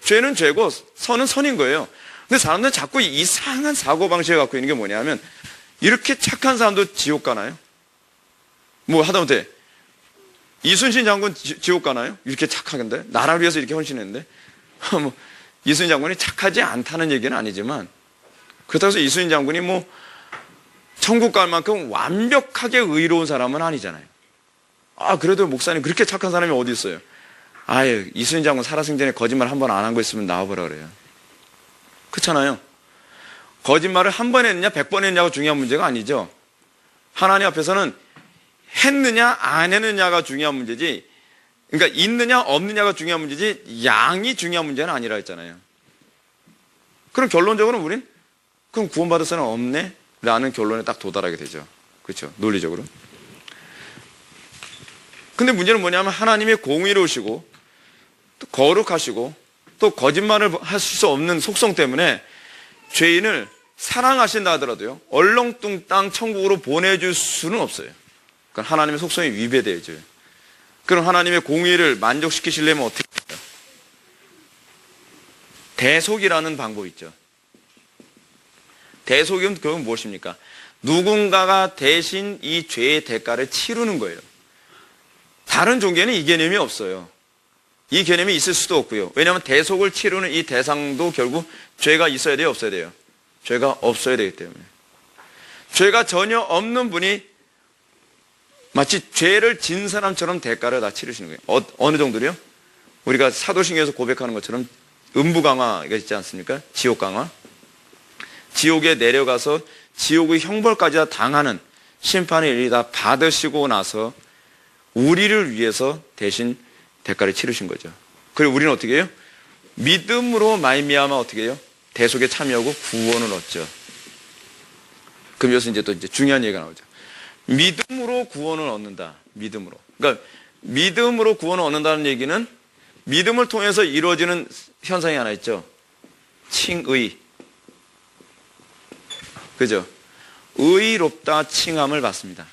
죄는 죄고 선은 선인 거예요. 근데 사람들은 자꾸 이상한 사고방식을 갖고 있는 게 뭐냐면 이렇게 착한 사람도 지옥 가나요? 뭐 하다못해 이순신 장군 지옥 가나요? 이렇게 착하겠는데? 나라를 위해서 이렇게 헌신했는데? 뭐 이순신 장군이 착하지 않다는 얘기는 아니지만 그렇다고 해서 이순신 장군이 뭐 천국 갈 만큼 완벽하게 의로운 사람은 아니잖아요. 그래도 목사님 그렇게 착한 사람이 어디 있어요? 이순신 장군 살아생전에 거짓말 한 번 안 한 거 있으면 나와보라 그래요. 그렇잖아요. 거짓말을 한 번 했느냐 100번 했느냐가 중요한 문제가 아니죠. 하나님 앞에서는 했느냐 안 했느냐가 중요한 문제지, 그러니까 있느냐 없느냐가 중요한 문제지 양이 중요한 문제는 아니라 했잖아요. 그럼 결론적으로 우린 그럼 구원받을 사람은 없네? 라는 결론에 딱 도달하게 되죠. 그렇죠? 논리적으로. 근데 문제는 뭐냐면 하나님이 공의로우시고 또 거룩하시고 또 거짓말을 하실 수 없는 속성 때문에 죄인을 사랑하신다 하더라도요 얼렁뚱땅 천국으로 보내줄 수는 없어요. 그러니까 하나님의 속성이 위배되어져요. 그럼 하나님의 공의를 만족시키시려면 어떻게 해요? 대속이라는 방법이 있죠. 대속이면 그건 무엇입니까? 누군가가 대신 이 죄의 대가를 치르는 거예요. 다른 종교에는 이 개념이 없어요. 이 개념이 있을 수도 없고요. 왜냐하면 대속을 치르는 이 대상도 결국 죄가 있어야 돼요, 없어야 돼요? 죄가 없어야 되기 때문에. 죄가 전혀 없는 분이 마치 죄를 진 사람처럼 대가를 다 치르시는 거예요. 어느 정도로요? 우리가 사도신경에서 고백하는 것처럼 음부강화가 있지 않습니까? 지옥강화. 지옥에 내려가서 지옥의 형벌까지 다 당하는 심판의 일이 다 받으시고 나서 우리를 위해서 대신 대가를 치르신 거죠. 그리고 우리는 어떻게 해요? 믿음으로 말미암아 어떻게 해요? 대속에 참여하고 구원을 얻죠. 그럼 여기서 이제 또 중요한 얘기가 나오죠. 믿음으로 구원을 얻는다. 믿음으로. 그러니까 믿음으로 구원을 얻는다는 얘기는 믿음을 통해서 이루어지는 현상이 하나 있죠. 칭의. 그죠? 의롭다 칭함을 받습니다.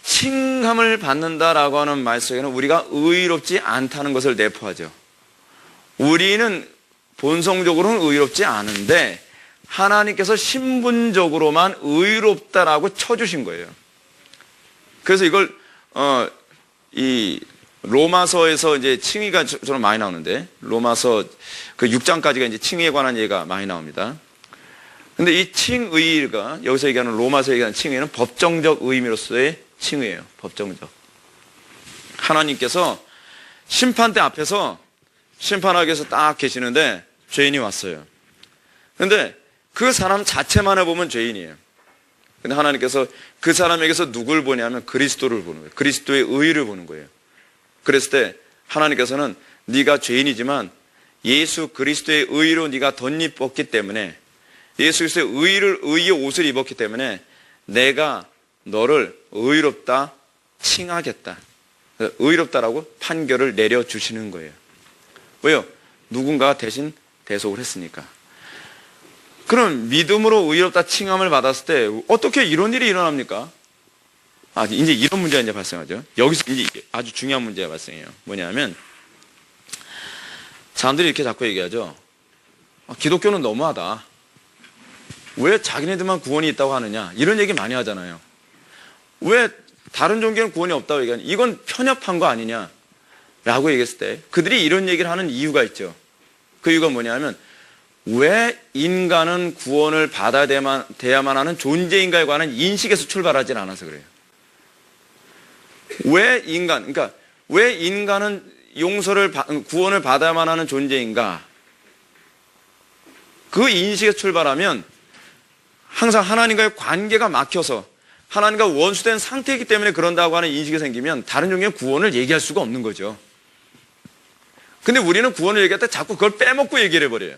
칭함을 받는다라고 하는 말 속에는 우리가 의롭지 않다는 것을 내포하죠. 우리는 본성적으로는 의롭지 않은데 하나님께서 신분적으로만 의롭다라고 쳐주신 거예요. 그래서 이걸 이 로마서에서 이제 칭의가 저는 많이 나오는데 로마서 그 6장까지가 이제 칭의에 관한 얘기가 많이 나옵니다. 근데 이 칭의가 여기서 얘기하는 로마서 얘기하는 칭의는 법정적 의미로서의 칭의예요. 법정적. 하나님께서 심판대 앞에서 심판하기 위해서 딱 계시는데 죄인이 왔어요. 근데 그 사람 자체만 해보면 죄인이에요. 근데 하나님께서 그 사람에게서 누굴 보냐면 그리스도를 보는 거예요. 그리스도의 의를 보는 거예요. 그랬을 때 하나님께서는 네가 죄인이지만 예수 그리스도의 의로 네가 덧입었기 때문에 예수 그리스도의 의의 옷을 입었기 때문에 내가 너를 의롭다 칭하겠다. 의롭다라고 판결을 내려주시는 거예요. 왜요? 누군가가 대신 대속을 했으니까. 그럼 믿음으로 의롭다 칭함을 받았을 때 어떻게 이런 일이 일어납니까? 이제 이런 문제가 이제 발생하죠. 여기서 이제 아주 중요한 문제가 발생해요. 뭐냐면 사람들이 이렇게 자꾸 얘기하죠. 기독교는 너무하다. 왜 자기네들만 구원이 있다고 하느냐? 이런 얘기 많이 하잖아요. 왜 다른 종교는 구원이 없다고 얘기하냐? 이건 편협한 거 아니냐? 라고 얘기했을 때 그들이 이런 얘기를 하는 이유가 있죠. 그 이유가 뭐냐면 왜 인간은 구원을 받아야 돼야만 하는 존재인가에 관한 인식에서 출발하지 않아서 그래요. 왜 인간은 구원을 받아야만 하는 존재인가? 그 인식에서 출발하면 항상 하나님과의 관계가 막혀서 하나님과 원수된 상태이기 때문에 그런다고 하는 인식이 생기면 다른 종교는 구원을 얘기할 수가 없는 거죠. 근데 우리는 구원을 얘기할 때 자꾸 그걸 빼먹고 얘기를 해버려요.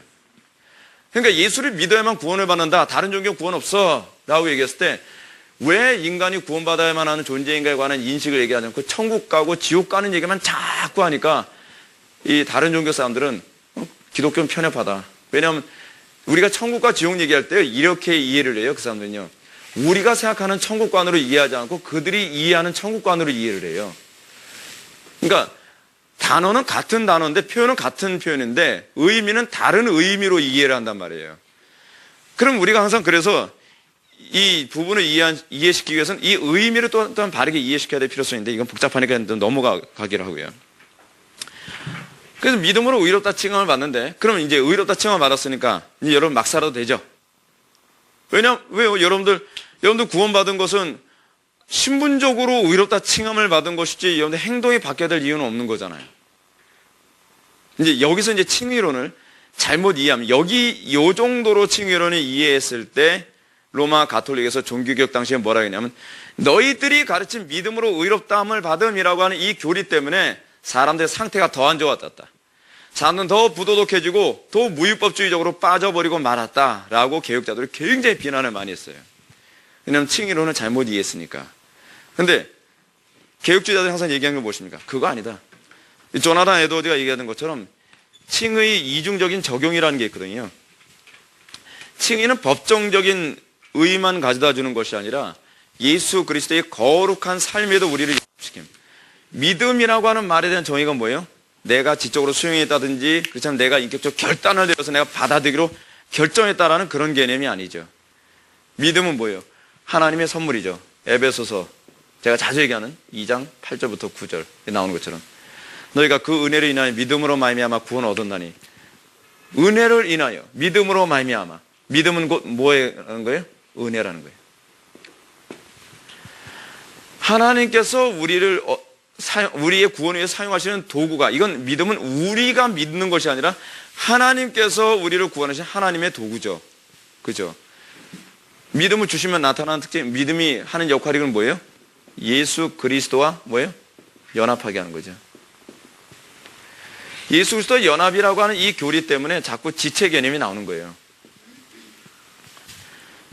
그러니까 예수를 믿어야만 구원을 받는다. 다른 종교는 구원 없어. 라고 얘기했을 때 왜 인간이 구원받아야만 하는 존재인가에 관한 인식을 얘기하지 않고 천국 가고 지옥 가는 얘기만 자꾸 하니까 이 다른 종교 사람들은 기독교는 편협하다. 왜냐하면 우리가 천국과 지옥 얘기할 때 이렇게 이해를 해요. 그 사람들은요. 우리가 생각하는 천국관으로 이해하지 않고 그들이 이해하는 천국관으로 이해를 해요. 그러니까 단어는 같은 단어인데 표현은 같은 표현인데 의미는 다른 의미로 이해를 한단 말이에요. 그럼 우리가 항상 그래서 이 부분을 이해시키기 위해서는 이 의미를 또한 바르게 이해시켜야 될 필요성이 있는데 이건 복잡하니까 넘어가기로 하고요. 그래서 믿음으로 의롭다 칭함을 받는데 그러면 이제 의롭다 칭함을 받았으니까 이제 여러분 막 살아도 되죠? 왜요? 여러분들 구원받은 것은 신분적으로 의롭다 칭함을 받은 것이지 여러분들 행동이 바뀌어야 될 이유는 없는 거잖아요. 이제 여기서 이제 칭의론을 잘못 이해하면 요 정도로 칭의론을 이해했을 때 로마 가톨릭에서 종교개혁 당시에 뭐라 했냐면 너희들이 가르친 믿음으로 의롭다함을 받음이라고 하는 이 교리 때문에 사람들의 상태가 더 안 좋아졌다. 사람들은 더 부도덕해지고 더 무율법주의적으로 빠져버리고 말았다라고 개혁자들이 굉장히 비난을 많이 했어요. 왜냐하면 칭의론을 잘못 이해했으니까. 근데 개혁주의자들이 항상 얘기하는 건 무엇입니까? 그거 아니다. 조나단 에드워드가 얘기하는 것처럼 칭의의 이중적인 적용이라는 게 있거든요. 칭의는 법정적인 의만 가져다 주는 것이 아니라 예수 그리스도의 거룩한 삶에도 우리를 시킵니다. 믿음이라고 하는 말에 대한 정의가 뭐예요? 내가 지적으로 수용했다든지 그렇지 않으면 내가 인격적으로 결단을 내려서 내가 받아들이기로 결정했다라는 그런 개념이 아니죠. 믿음은 뭐예요? 하나님의 선물이죠. 에베소서 제가 자주 얘기하는 2장 8절부터 9절 나오는 것처럼 너희가 그 은혜를 인하여 믿음으로 말미암아 구원을 얻었나니 은혜를 인하여 믿음으로 말미암아 믿음은 곧 뭐라는 거예요? 은혜라는 거예요. 하나님께서 우리의 구원을 위해 사용하시는 도구가 이건 믿음은 우리가 믿는 것이 아니라 하나님께서 우리를 구원하신 하나님의 도구죠. 그죠? 믿음을 주시면 나타나는 특징 믿음이 하는 역할이 그건 뭐예요? 예수 그리스도와 뭐예요? 연합하게 하는 거죠. 예수 그리스도 연합이라고 하는 이 교리 때문에 자꾸 지체 개념이 나오는 거예요.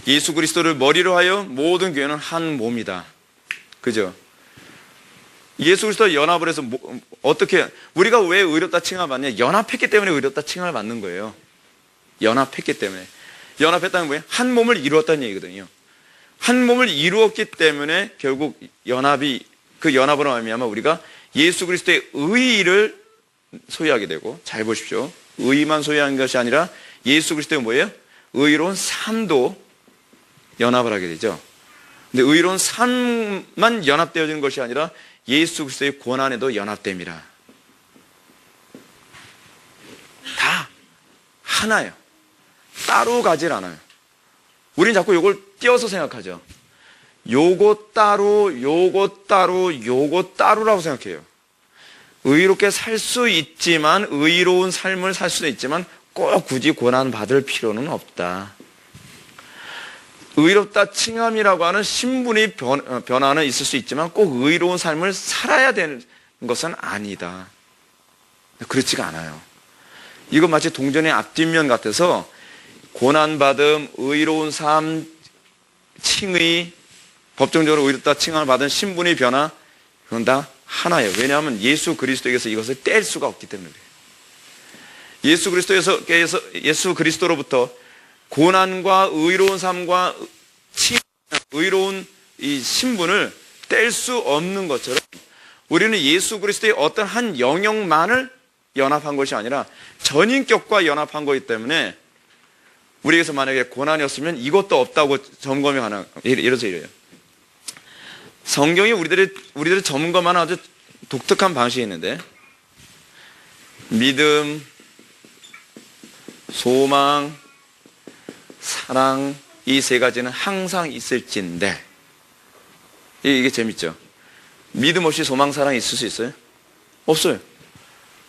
예수 그리스도를 머리로 하여 모든 교회는 한 몸이다. 그죠? 예수 그리스도 연합을 해서 어떻게 우리가 왜 의롭다 칭함을 받냐? 연합했기 때문에 의롭다 칭함을 받는 거예요. 연합했기 때문에. 연합했다는 거예요. 한 몸을 이루었다는 얘기거든요. 한 몸을 이루었기 때문에 결국 그 연합으로 말미암아 우리가 예수 그리스도의 의의를 소유하게 되고 잘 보십시오. 의의만 소유한 것이 아니라 예수 그리스도의 뭐예요? 의로운 삶도 연합을 하게 되죠. 근데 의로운 삶만 연합되어지는 것이 아니라 예수 그리스도의 고난에도 연합됨이라. 다 하나예요. 따로 가질 않아요. 우리는 자꾸 이걸 띄어서 생각하죠. 요거 따로, 요거 따로, 요거 따로라고 생각해요. 의롭게 살 수 있지만, 의로운 삶을 살 수도 있지만 꼭 굳이 고난받을 필요는 없다. 의롭다 칭함이라고 하는 신분의 변화는 있을 수 있지만 꼭 의로운 삶을 살아야 되는 것은 아니다. 그렇지가 않아요. 이건 마치 동전의 앞뒷면 같아서 고난받음, 의로운 삶, 칭의, 법정적으로 의롭다 칭함을 받은 신분의 변화, 그건 다 하나예요. 왜냐하면 예수 그리스도에게서 이것을 뗄 수가 없기 때문에 그래요. 예수 그리스도로부터 고난과 의로운 삶과 의로운 이 신분을 뗄 수 없는 것처럼 우리는 예수 그리스도의 어떤 한 영역만을 연합한 것이 아니라 전인격과 연합한 거기 때문에 우리에게서 만약에 고난이 없으면 이것도 없다고 점검이 가능. 이래서 이래요. 성경이 우리들을 점검하는 아주 독특한 방식이 있는데 믿음, 소망, 사랑 이 세 가지는 항상 있을진데 이게 재밌죠. 믿음 없이 소망, 사랑 있을 수 있어요? 없어요.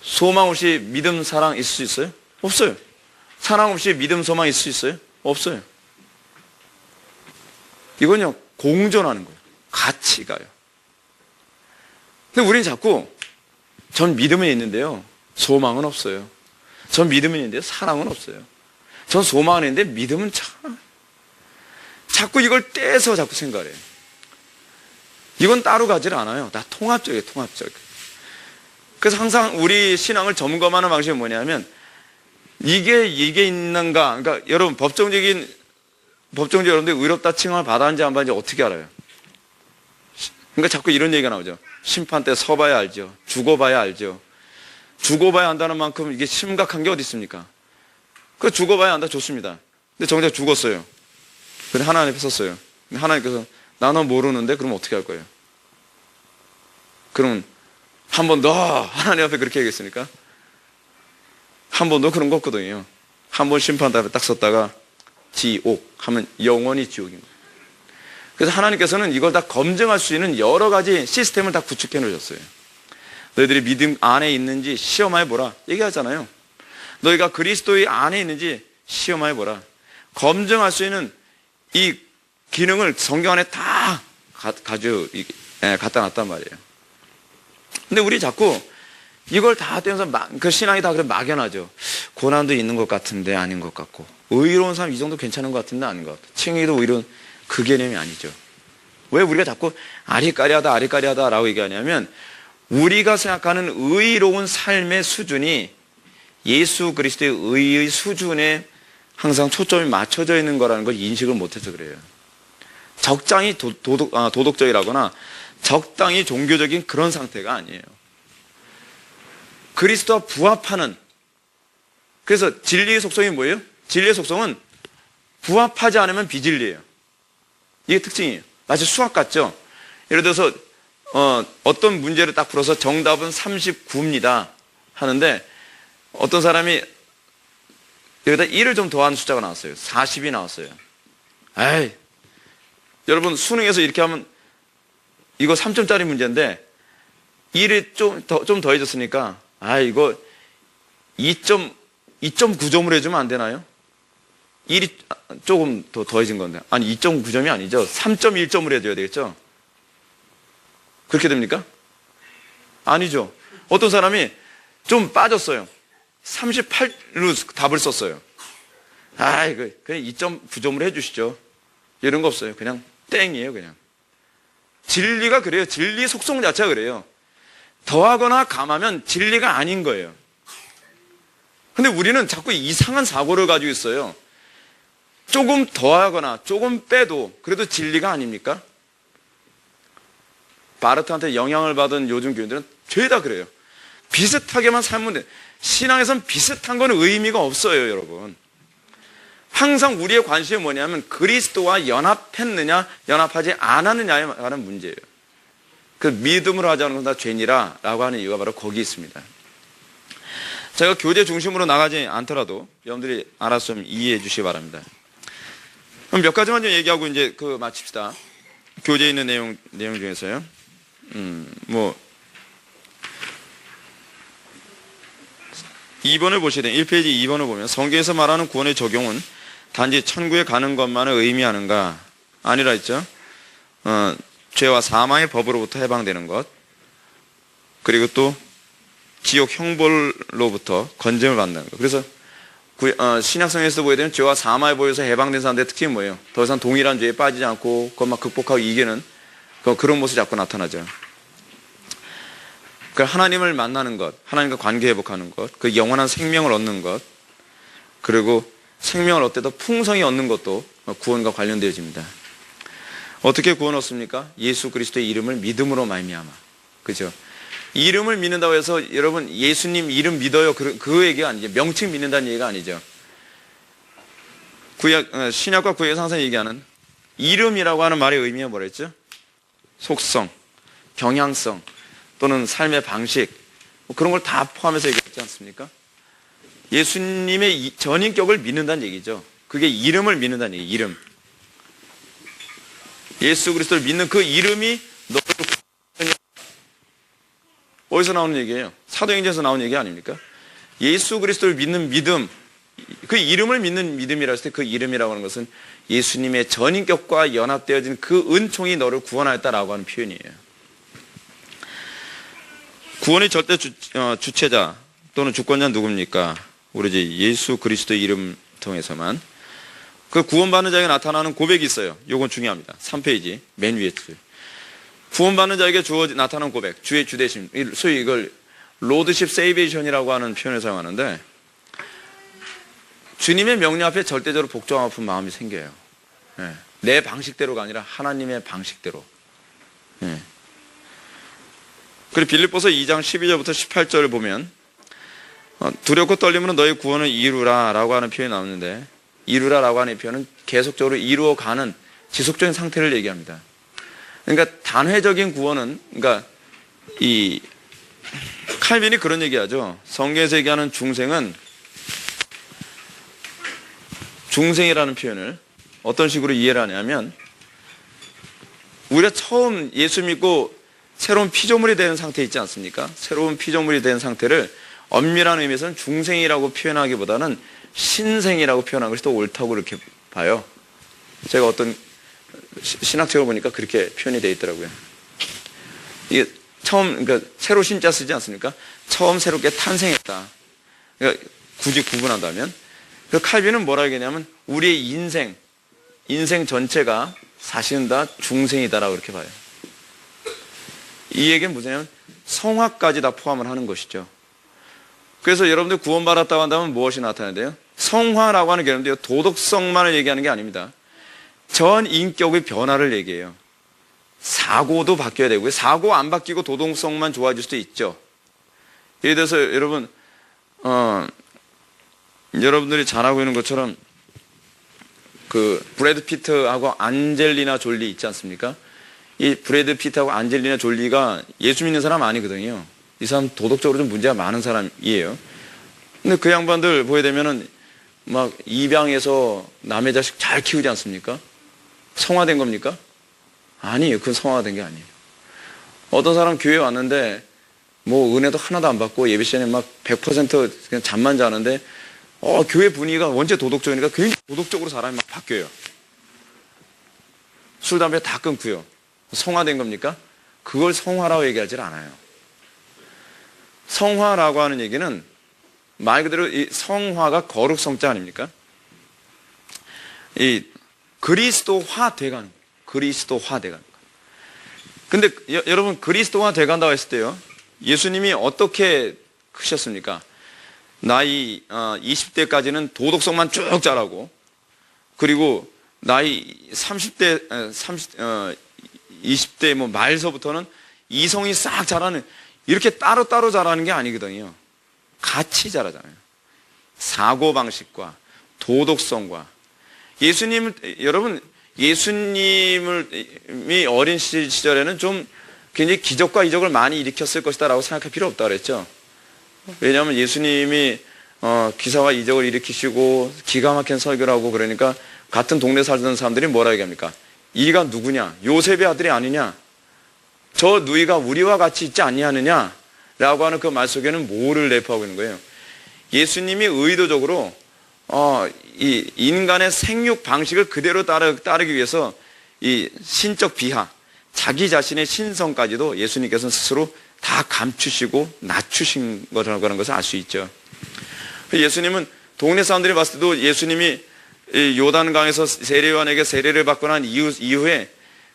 소망 없이 믿음, 사랑 있을 수 있어요? 없어요. 사랑 없이 믿음, 소망 있을 수 있어요? 없어요. 이건요 공존하는 거예요. 같이 가요. 근데 우리는 자꾸 전 믿음은 있는데요 소망은 없어요. 전 믿음은 있는데 사랑은 없어요. 전 소망은 있는데 믿음은 참 자꾸 이걸 떼서 자꾸 생각을 해요. 이건 따로 가질 않아요. 다 통합적이에요. 통합적. 그래서 항상 우리 신앙을 점검하는 방식이 뭐냐면 이게 있는가. 그러니까 여러분 법정적으로 여러분들 의롭다 칭함을 받았는지 안 받았는지 어떻게 알아요? 그러니까 자꾸 이런 얘기가 나오죠. 심판 때 서봐야 알죠. 죽어봐야 알죠. 죽어봐야 안다는 만큼 이게 심각한 게 어디 있습니까? 그 죽어봐야 안다 좋습니다. 근데 정작 죽었어요. 근데 하나님 앞에 섰어요. 근데 하나님께서 나는 모르는데 그럼 어떻게 할 거예요? 그러면 한 번 더 하나님 앞에 그렇게 얘기했습니까? 한 번 더 그런 거 없거든요. 한 번 심판 앞에 딱 섰다가 지옥 하면 영원히 지옥입니다. 그래서 하나님께서는 이걸 다 검증할 수 있는 여러 가지 시스템을 다 구축해 놓으셨어요. 너희들이 믿음 안에 있는지 시험해 보라 얘기하잖아요. 너희가 그리스도의 안에 있는지 시험해 보라. 검증할 수 있는 이 기능을 성경 안에 다 갖다 놨단 말이에요. 근데 우리 자꾸 이걸 다 떼면서 그 신앙이 다 그래 막연하죠. 고난도 있는 것 같은데 아닌 것 같고, 의로운 사람 이 정도 괜찮은 것 같은데 아닌 것 같고, 칭의도 의로운 그 개념이 아니죠. 왜 우리가 자꾸 아리까리하다라고 얘기하냐면 우리가 생각하는 의로운 삶의 수준이 예수 그리스도의 의의 수준에 항상 초점이 맞춰져 있는 거라는 걸 인식을 못해서 그래요. 적당히 도덕적이라거나 적당히 종교적인 그런 상태가 아니에요. 그리스도와 부합하는, 그래서 진리의 속성이 뭐예요? 진리의 속성은 부합하지 않으면 비진리예요. 이게 특징이에요. 마치 수학 같죠? 예를 들어서 어떤 문제를 딱 풀어서 정답은 39입니다 하는데 어떤 사람이 여기다 1을 좀 더한 숫자가 나왔어요. 40이 나왔어요. 에이, 여러분 수능에서 이렇게 하면 이거 3점짜리 문제인데 1이 좀 더해졌으니까 이거 2.9점으로 해주면 안 되나요? 1이 조금 더 더해진 건데 아니 2.9점이 아니죠. 3.1점으로 해줘야 되겠죠? 그렇게 됩니까? 아니죠. 어떤 사람이 좀 빠졌어요. 38로 답을 썼어요. 이거 그냥 2.9점으로 해주시죠. 이런 거 없어요. 그냥 땡이에요. 그냥 진리가 그래요. 진리 속성 자체가 그래요. 더하거나 감하면 진리가 아닌 거예요. 근데 우리는 자꾸 이상한 사고를 가지고 있어요. 조금 더하거나 조금 빼도 그래도 진리가 아닙니까? 바르트한테 영향을 받은 요즘 교인들은 죄다 그래요. 비슷하게만 살면 돼. 신앙에선 비슷한 건 의미가 없어요, 여러분. 항상 우리의 관심이 뭐냐면 그리스도와 연합했느냐, 연합하지 않았느냐에 관한 문제예요. 그 믿음으로 하지 않은 건 다 죄니라 라고 하는 이유가 바로 거기 있습니다. 제가 교제 중심으로 나가지 않더라도 여러분들이 알아서 좀 이해해 주시기 바랍니다. 그럼 몇 가지만 좀 얘기하고 이제 마칩시다. 교재에 있는 내용 중에서요. 2번을 보시게 되면 1페이지 2번을 보면 성경에서 말하는 구원의 적용은 단지 천국에 가는 것만을 의미하는가? 아니라 했죠. 죄와 사망의 법으로부터 해방되는 것, 그리고 또 지옥 형벌로부터 건짐을 받는 것. 그래서 신약성에서 보게 되면 죄와 사망의 법에서 해방된 사람들의 특징이 뭐예요? 더 이상 동일한 죄에 빠지지 않고 그것만 극복하고 이기는 그런 모습이 자꾸 나타나죠. 그러니까 하나님을 만나는 것, 하나님과 관계 회복하는 것, 그 영원한 생명을 얻는 것, 그리고 생명을 얻되 더 풍성히 얻는 것도 구원과 관련되어집니다. 어떻게 구원 얻습니까? 예수 그리스도의 이름을 믿음으로 말미암아. 그죠? 이름을 믿는다고 해서 여러분 예수님 이름 믿어요 그 얘기가 아니죠. 명칭 믿는다는 얘기가 아니죠. 신약과 구약에서 항상 얘기하는 이름이라고 하는 말의 의미가 뭐랬죠? 속성, 경향성 또는 삶의 방식 그런 걸 다 포함해서 얘기하지 않습니까? 예수님의 전인격을 믿는다는 얘기죠. 그게 이름을 믿는다는 얘기. 이름. 예수 그리스도를 믿는 그 이름이 너를 어디서 나오는 얘기예요? 사도행전에서 나오는 얘기 아닙니까? 예수 그리스도를 믿는 믿음, 그 이름을 믿는 믿음이라 했을 때 그 이름이라고 하는 것은 예수님의 전인격과 연합되어진 그 은총이 너를 구원하였다라고 하는 표현이에요. 구원의 절대 주체자 또는 주권자는 누굽니까? 우리 이제 예수 그리스도의 이름 통해서만. 그 구원받는 자에게 나타나는 고백이 있어요. 이건 중요합니다. 3페이지 맨 위에 줄. 구원받는 자에게 나타나는 고백, 주의 주대심, 소위 이걸 로드십 세이베이션이라고 하는 표현을 사용하는데 주님의 명령 앞에 절대적으로 복종하고 싶은 마음이 생겨요. 내 방식대로가 아니라 하나님의 방식대로. 그리고 빌립보서 2장 12절부터 18절을 보면 두렵고 떨림으로 너희 구원을 이루라 라고 하는 표현이 나오는데 이루라 라고 하는 표현은 계속적으로 이루어가는 지속적인 상태를 얘기합니다. 그러니까 단회적인 구원은, 그러니까 이 칼빈이 그런 얘기하죠. 성경에서 얘기하는 중생이라는 표현을 어떤 식으로 이해를 하냐면 우리가 처음 예수 믿고 새로운 피조물이 되는 상태 있지 않습니까? 새로운 피조물이 된 상태를 엄밀한 의미에서는 중생이라고 표현하기보다는 신생이라고 표현하는 것이 더 옳다고 이렇게 봐요. 제가 어떤 신학책을 보니까 그렇게 표현이 되어 있더라고요. 이게 처음, 그러니까 새로 신자 쓰지 않습니까? 처음 새롭게 탄생했다. 그러니까 굳이 구분한다면. 그 칼빈은 뭐라 하겠냐면 우리의 인생 전체가 사실은 다 중생이다라고 그렇게 봐요. 이 얘기는 뭐냐면 성화까지 다 포함을 하는 것이죠. 그래서 여러분들 구원받았다고 한다면 무엇이 나타나야 돼요? 성화라고 하는 개념인데요. 도덕성만을 얘기하는 게 아닙니다. 전 인격의 변화를 얘기해요. 사고도 바뀌어야 되고요. 사고 안 바뀌고 도덕성만 좋아질 수도 있죠. 예를 들어서 여러분, 여러분들이 잘 알고 있는 것처럼 그 브래드 피트하고 안젤리나 졸리 있지 않습니까? 이 브래드 피트하고 안젤리나 졸리가 예수 믿는 사람 아니거든요. 이 사람 도덕적으로 좀 문제가 많은 사람이에요. 근데 그 양반들 보게 되면은 막 입양해서 남의 자식 잘 키우지 않습니까? 성화된 겁니까? 아니에요. 그건 성화된 게 아니에요. 어떤 사람 교회에 왔는데 뭐 은혜도 하나도 안 받고 예배 시간에 막 100% 그냥 잠만 자는데 교회 분위기가 원체 도덕적이니까 굉장히 도덕적으로 사람이 막 바뀌어요. 술, 담배 다 끊고요. 성화된 겁니까? 그걸 성화라고 얘기하지 않아요. 성화라고 하는 얘기는 말 그대로 이 성화가 거룩 성자 아닙니까? 이 그리스도화 돼가는 거예요. 그리스도화 돼가는 거예요. 근데 여러분 그리스도화 돼간다고 했을 때요. 예수님이 어떻게 크셨습니까? 나이 20대까지는 도덕성만 쭉 자라고 그리고 나이 20대 뭐 말서부터는 이성이 싹 자라는 이렇게 따로따로 자라는 게 아니거든요. 같이 자라잖아요. 사고방식과 도덕성과 여러분 예수님이 어린 시절에는 좀 굉장히 기적과 이적을 많이 일으켰을 것이다 라고 생각할 필요 없다 그랬죠. 왜냐하면 예수님이 기사와 이적을 일으키시고 기가 막힌 설교를 하고 그러니까 같은 동네 살던 사람들이 뭐라 얘기합니까? 이가 누구냐? 요셉의 아들이 아니냐? 저 누이가 우리와 같이 있지 않냐느냐? 라고 하는 그 말 속에는 뭐를 내포하고 있는 거예요? 예수님이 의도적으로 이 인간의 생육 방식을 그대로 따르기 위해서 이 신적 비하, 자기 자신의 신성까지도 예수님께서는 스스로 다 감추시고 낮추신 거라고 하는 것을 알 수 있죠. 예수님은 동네 사람들이 봤을 때도 예수님이 요단강에서 세례요한에게 세례를 받고 난 이후에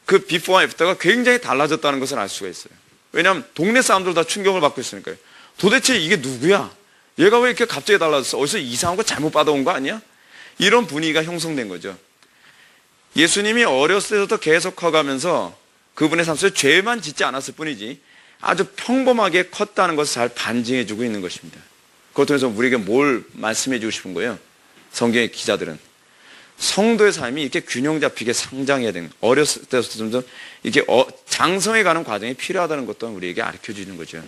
그 비포와 애프터가 굉장히 달라졌다는 것을 알 수가 있어요. 왜냐하면 동네 사람들 다 충격을 받고 있으니까요. 도대체 이게 누구야? 얘가 왜 이렇게 갑자기 달라졌어? 어디서 이상한 거 잘못 받아온 거 아니야? 이런 분위기가 형성된 거죠. 예수님이 어렸을 때부터 계속 커가면서 그분의 삶 속에 죄만 짓지 않았을 뿐이지 아주 평범하게 컸다는 것을 잘 반증해주고 있는 것입니다. 그것 통해서 우리에게 뭘 말씀해주고 싶은 거예요? 성경의 기자들은 성도의 삶이 이렇게 균형 잡히게 성장해야 되는, 어렸을 때부터 점점 이렇게 장성해가는 과정이 필요하다는 것도 우리에게 가르쳐주는 거죠.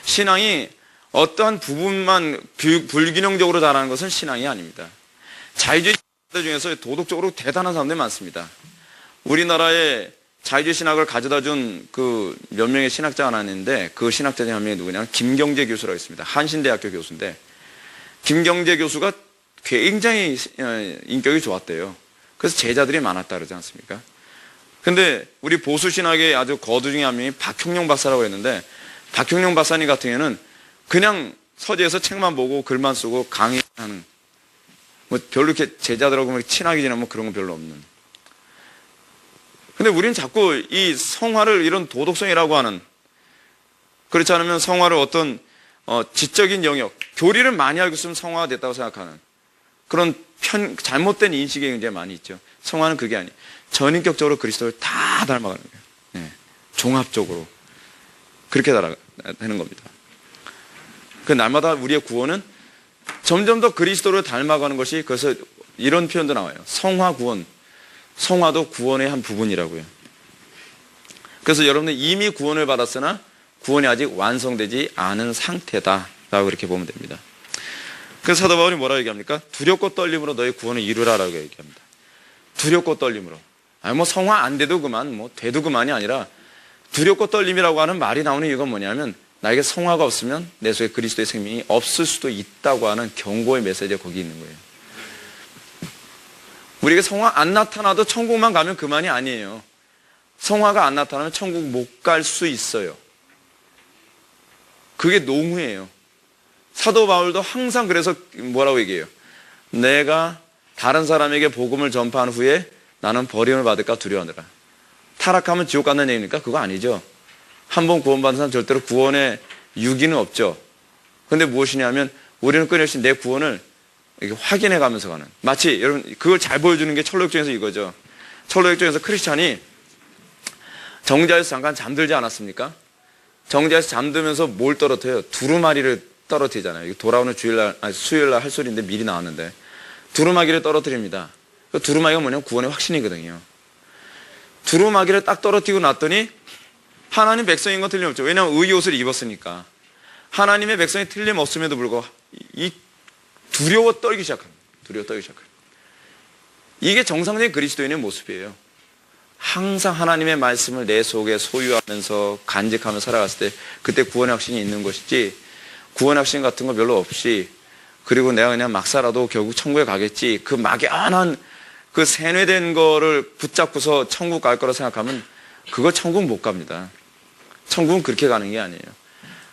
신앙이 어떠한 부분만 불균형적으로 자라는 것은 신앙이 아닙니다. 자유주의 중에서 도덕적으로 대단한 사람들이 많습니다. 우리나라에 자유주의 신학을 가져다 준 그 몇 명의 신학자가 하나 있는데 그 신학자 중 한 명이 누구냐면 김경재 교수라고 있습니다. 한신대학교 교수인데 김경재 교수가 굉장히 인격이 좋았대요. 그래서 제자들이 많았다 그러지 않습니까? 근데 우리 보수신학의 아주 거두 중에 한 명이 박형룡 박사라고 했는데 박형룡 박사님 같은 경우는 그냥 서재에서 책만 보고 글만 쓰고 강의하는 뭐 별로 이렇게 제자들하고 친하게 지내면 그런 건 별로 없는. 근데 우리는 자꾸 이 성화를 이런 도덕성이라고 하는, 그렇지 않으면 성화를 어떤 지적인 영역, 교리를 많이 알고 있으면 성화가 됐다고 생각하는 그런 잘못된 인식이 굉장히 많이 있죠. 성화는 그게 아니에요. 전인격적으로 그리스도를 다 닮아가는 거예요. 네. 종합적으로 그렇게 되는 겁니다. 그 날마다 우리의 구원은 점점 더 그리스도를 닮아가는 것이, 그래서 이런 표현도 나와요. 성화 구원. 성화도 구원의 한 부분이라고요. 그래서 여러분은 이미 구원을 받았으나 구원이 아직 완성되지 않은 상태다라고 이렇게 보면 됩니다. 그래서 사도 바울이 뭐라고 얘기합니까? 두렵고 떨림으로 너의 구원을 이루라라고 얘기합니다. 두렵고 떨림으로. 아니 뭐 성화 안 돼도 그만, 뭐 돼도 그만이 아니라 두렵고 떨림이라고 하는 말이 나오는 이유가 뭐냐면 나에게 성화가 없으면 내 속에 그리스도의 생명이 없을 수도 있다고 하는 경고의 메시지가 거기 있는 거예요. 우리에게 성화 안 나타나도 천국만 가면 그만이 아니에요. 성화가 안 나타나면 천국 못 갈 수 있어요. 그게 농후예요. 사도 바울도 항상 그래서 뭐라고 얘기해요? 내가 다른 사람에게 복음을 전파한 후에 나는 버림을 받을까 두려워하느라. 타락하면 지옥 간다는 얘기입니까? 그거 아니죠. 한 번 구원받은 사람 절대로 구원의 유기는 없죠. 그런데 무엇이냐면 우리는 끊임없이 내 구원을 이렇게 확인해 가면서 가는. 마치 여러분 그걸 잘 보여주는 게 철로역정에서 이거죠. 철로역정에서 크리스찬이 정자에서 잠깐 잠들지 않았습니까? 정자에서 잠들면서 뭘 떨어뜨려요? 두루마리를 떨어뜨리잖아요. 이거 돌아오는 주일날, 아니 수요일날 할 소리인데 미리 나왔는데 두루마기를 떨어뜨립니다. 그 두루마기가 뭐냐면 구원의 확신이거든요. 두루마기를 딱 떨어뜨리고 났더니 하나님 백성인 건 틀림없죠. 왜냐하면 의의 옷을 입었으니까. 하나님의 백성이 틀림없음에도 불구하고 이 두려워 떨기 시작합니다. 두려워 떨기 시작합니다. 이게 정상적인 그리스도인의 모습이에요. 항상 하나님의 말씀을 내 속에 소유하면서 간직하며 살아갔을 때 그때 구원의 확신이 있는 것이지, 구원의 확신 같은 거 별로 없이 그리고 내가 그냥 막 살아도 결국 천국에 가겠지, 그 막연한 그 세뇌된 거를 붙잡고서 천국 갈 거라 생각하면 그거 천국 못 갑니다. 천국은 그렇게 가는 게 아니에요.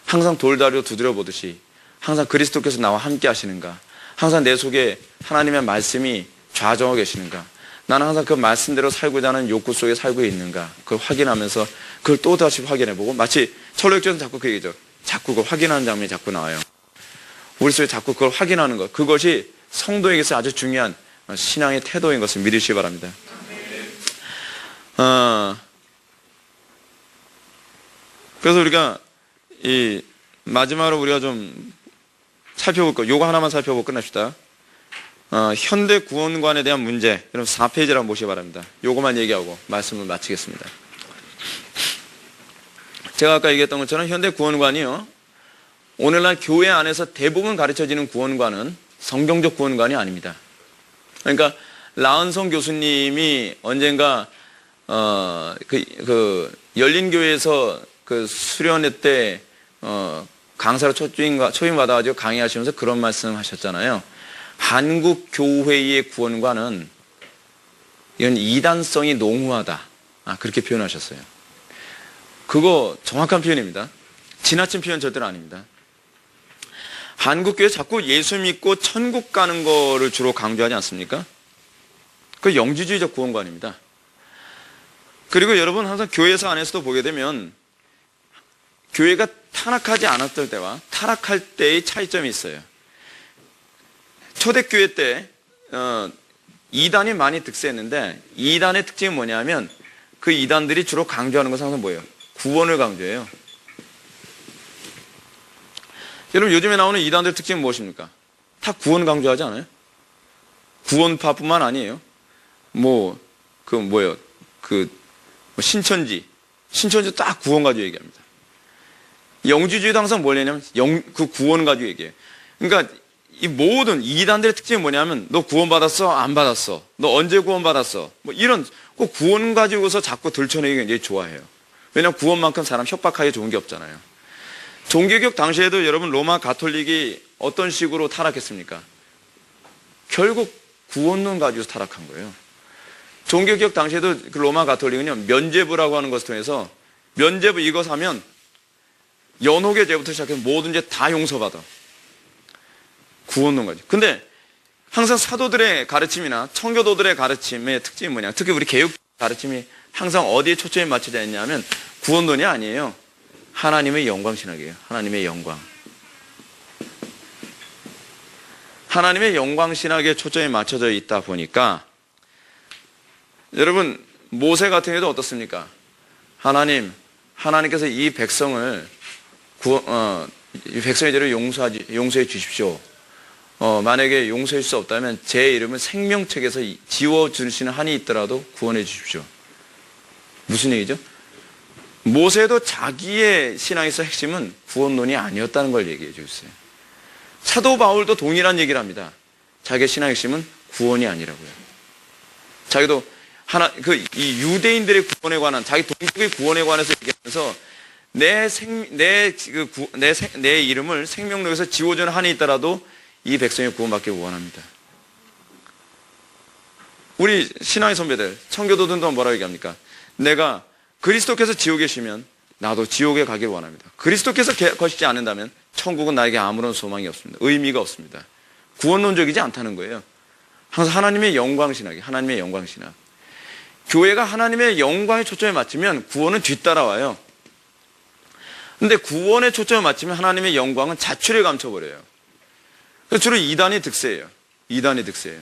항상 돌다리로 두드려 보듯이 항상 그리스도께서 나와 함께 하시는가, 항상 내 속에 하나님의 말씀이 좌정하고 계시는가, 나는 항상 그 말씀대로 살고자 하는 욕구 속에 살고 있는가, 그걸 확인하면서 그걸 또 다시 확인해보고, 마치 철로역전은 자꾸 그 얘기죠. 자꾸 그걸 확인하는 장면이 자꾸 나와요. 우리 속에 자꾸 그걸 확인하는 것, 그것이 성도에게서 아주 중요한 신앙의 태도인 것을 믿으시기 바랍니다. 그래서 우리가 이 마지막으로 우리가 좀 살펴볼 거, 요거 하나만 살펴보고 끝납시다. 현대 구원관에 대한 문제, 여러분 4페이지를 한번 보시기 바랍니다. 요거만 얘기하고 말씀을 마치겠습니다. 제가 아까 얘기했던 것처럼 현대 구원관이요, 오늘날 교회 안에서 대부분 가르쳐지는 구원관은 성경적 구원관이 아닙니다. 그러니까 라은성 교수님이 언젠가 열린교회에서 그 수련회 때 강사로 초임받아가지고 강의하시면서 그런 말씀하셨잖아요. 한국 교회의 구원관은 이건 이단성이 농후하다, 그렇게 표현하셨어요. 그거 정확한 표현입니다. 지나친 표현 절대로 아닙니다. 한국 교회 자꾸 예수 믿고 천국 가는 거를 주로 강조하지 않습니까? 그 영지주의적 구원관입니다. 그리고 여러분 항상 교회에서 안에서도 보게 되면 교회가 타락하지 않았을 때와 타락할 때의 차이점이 있어요. 초대교회 때 이단이 많이 득세했는데, 이단의 특징이 뭐냐면 그 이단들이 주로 강조하는 것은 항상 뭐예요? 구원을 강조해요. 여러분 요즘에 나오는 이단들 특징은 무엇입니까? 다 구원 강조하지 않아요? 구원파뿐만 아니에요. 신천지 딱 구원 가지고 얘기합니다. 영지주의도 항상 뭘 얘기하냐면 그 구원 가지고 얘기해요. 그러니까 이 모든 이단들의 특징이 뭐냐면 너 구원 받았어? 안 받았어? 너 언제 구원 받았어? 이런 꼭 구원 가지고서 자꾸 들춰내기 굉장히 좋아해요. 왜냐하면 구원만큼 사람 협박하기 좋은 게 없잖아요. 종교개혁 당시에도 여러분 로마 가톨릭이 어떤 식으로 타락했습니까? 결국 구원론 가지고 타락한 거예요. 종교개혁 당시에도 그 로마 가톨릭은요, 면죄부라고 하는 것을 통해서 면죄부 이것 하면 연옥의 죄부터 시작해서 모든 죄 다 용서받아. 구원론 가지고. 근데 항상 사도들의 가르침이나 청교도들의 가르침의 특징이 뭐냐, 특히 우리 개혁 가르침이 항상 어디에 초점이 맞춰져 있냐면 구원론이 아니에요. 하나님의 영광 신학이에요. 하나님의 영광. 하나님의 영광 신학에 초점이 맞춰져 있다 보니까 여러분 모세 같은 경우도 어떻습니까? 하나님께서 이 백성을 이 백성의 죄를 용서해 주십시오. 만약에 용서할 수 없다면 제 이름을 생명책에서 지워주시는 한이 있더라도 구원해 주십시오. 무슨 얘기죠? 모세도 자기의 신앙에서 핵심은 구원론이 아니었다는 걸 얘기해 주셨어요. 사도 바울도 동일한 얘기를 합니다. 자기의 신앙의 핵심은 구원이 아니라고요. 자기도 이 유대인들의 구원에 관한, 자기 동족의 구원에 관해서 얘기하면서 내 이름을 생명록에서 지워주는 한이 있더라도 이 백성이 구원받길 원합니다. 우리 신앙의 선배들, 청교도들도 뭐라고 얘기합니까? 내가 그리스도께서 지옥에 계시면 나도 지옥에 가길 원합니다. 그리스도께서 거시지 않는다면 천국은 나에게 아무런 소망이 없습니다. 의미가 없습니다. 구원론적이지 않다는 거예요. 항상 하나님의 영광신학이, 하나님의 영광신학. 교회가 하나님의 영광에 초점에 맞추면 구원은 뒤따라와요. 근데 구원에 초점을 맞추면 하나님의 영광은 자취를 감춰버려요. 그래서 주로 이단이 득세예요. 이단이 득세예요.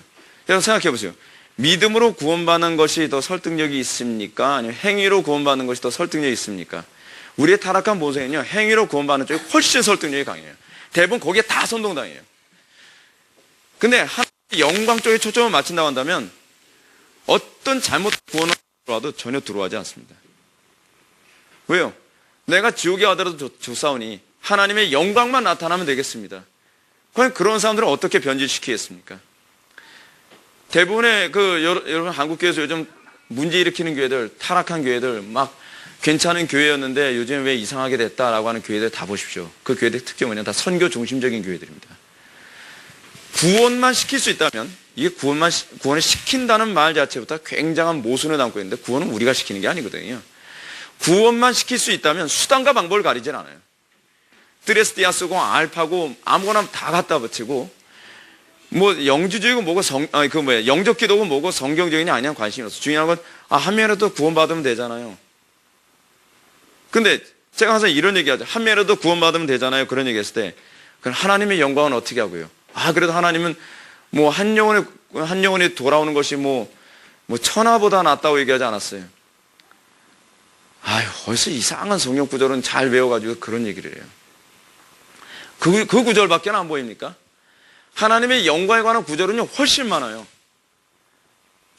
여러분 생각해 보세요. 믿음으로 구원받는 것이 더 설득력이 있습니까? 아니면 행위로 구원받는 것이 더 설득력이 있습니까? 우리의 타락한 모세는요, 행위로 구원받는 쪽이 훨씬 설득력이 강해요. 대부분 거기에 다 선동당해요. 근데 하나님의 영광 쪽에 초점을 맞춘다고 한다면 어떤 잘못된 구원을 들어와도 전혀 들어오지 않습니다. 왜요? 내가 지옥에 가더라도 좋사오니 하나님의 영광만 나타나면 되겠습니다. 과연 그런 사람들은 어떻게 변질시키겠습니까? 대부분의 여러분 한국교회에서 요즘 문제 일으키는 교회들, 타락한 교회들, 막 괜찮은 교회였는데 요즘 왜 이상하게 됐다라고 하는 교회들 다 보십시오. 그 교회들 특징이 뭐냐면 다 선교 중심적인 교회들입니다. 구원만 시킬 수 있다면, 이게 구원을 시킨다는 말 자체부터 굉장한 모순을 담고 있는데, 구원은 우리가 시키는 게 아니거든요. 구원만 시킬 수 있다면 수단과 방법을 가리질 않아요. 드레스디아 쓰고 알파고 아무거나 다 갖다 붙이고, 뭐 영주주의고 뭐고 영적 기도고 뭐고 성경적이냐 아니냐 관심이 없어. 중요한 건 한 명이라도 구원받으면 되잖아요. 근데 제가 항상 이런 얘기하죠. 한 명이라도 구원받으면 되잖아요. 그런 얘기했을 때, 그럼 하나님의 영광은 어떻게 하고요? 그래도 하나님은 뭐 한 영혼이 돌아오는 것이 뭐 천하보다 낫다고 얘기하지 않았어요. 어디서 이상한 성경 구절은 잘 외워가지고 그런 얘기를 해요. 그 구절밖에 안 보입니까? 하나님의 영광에 관한 구절은요, 훨씬 많아요.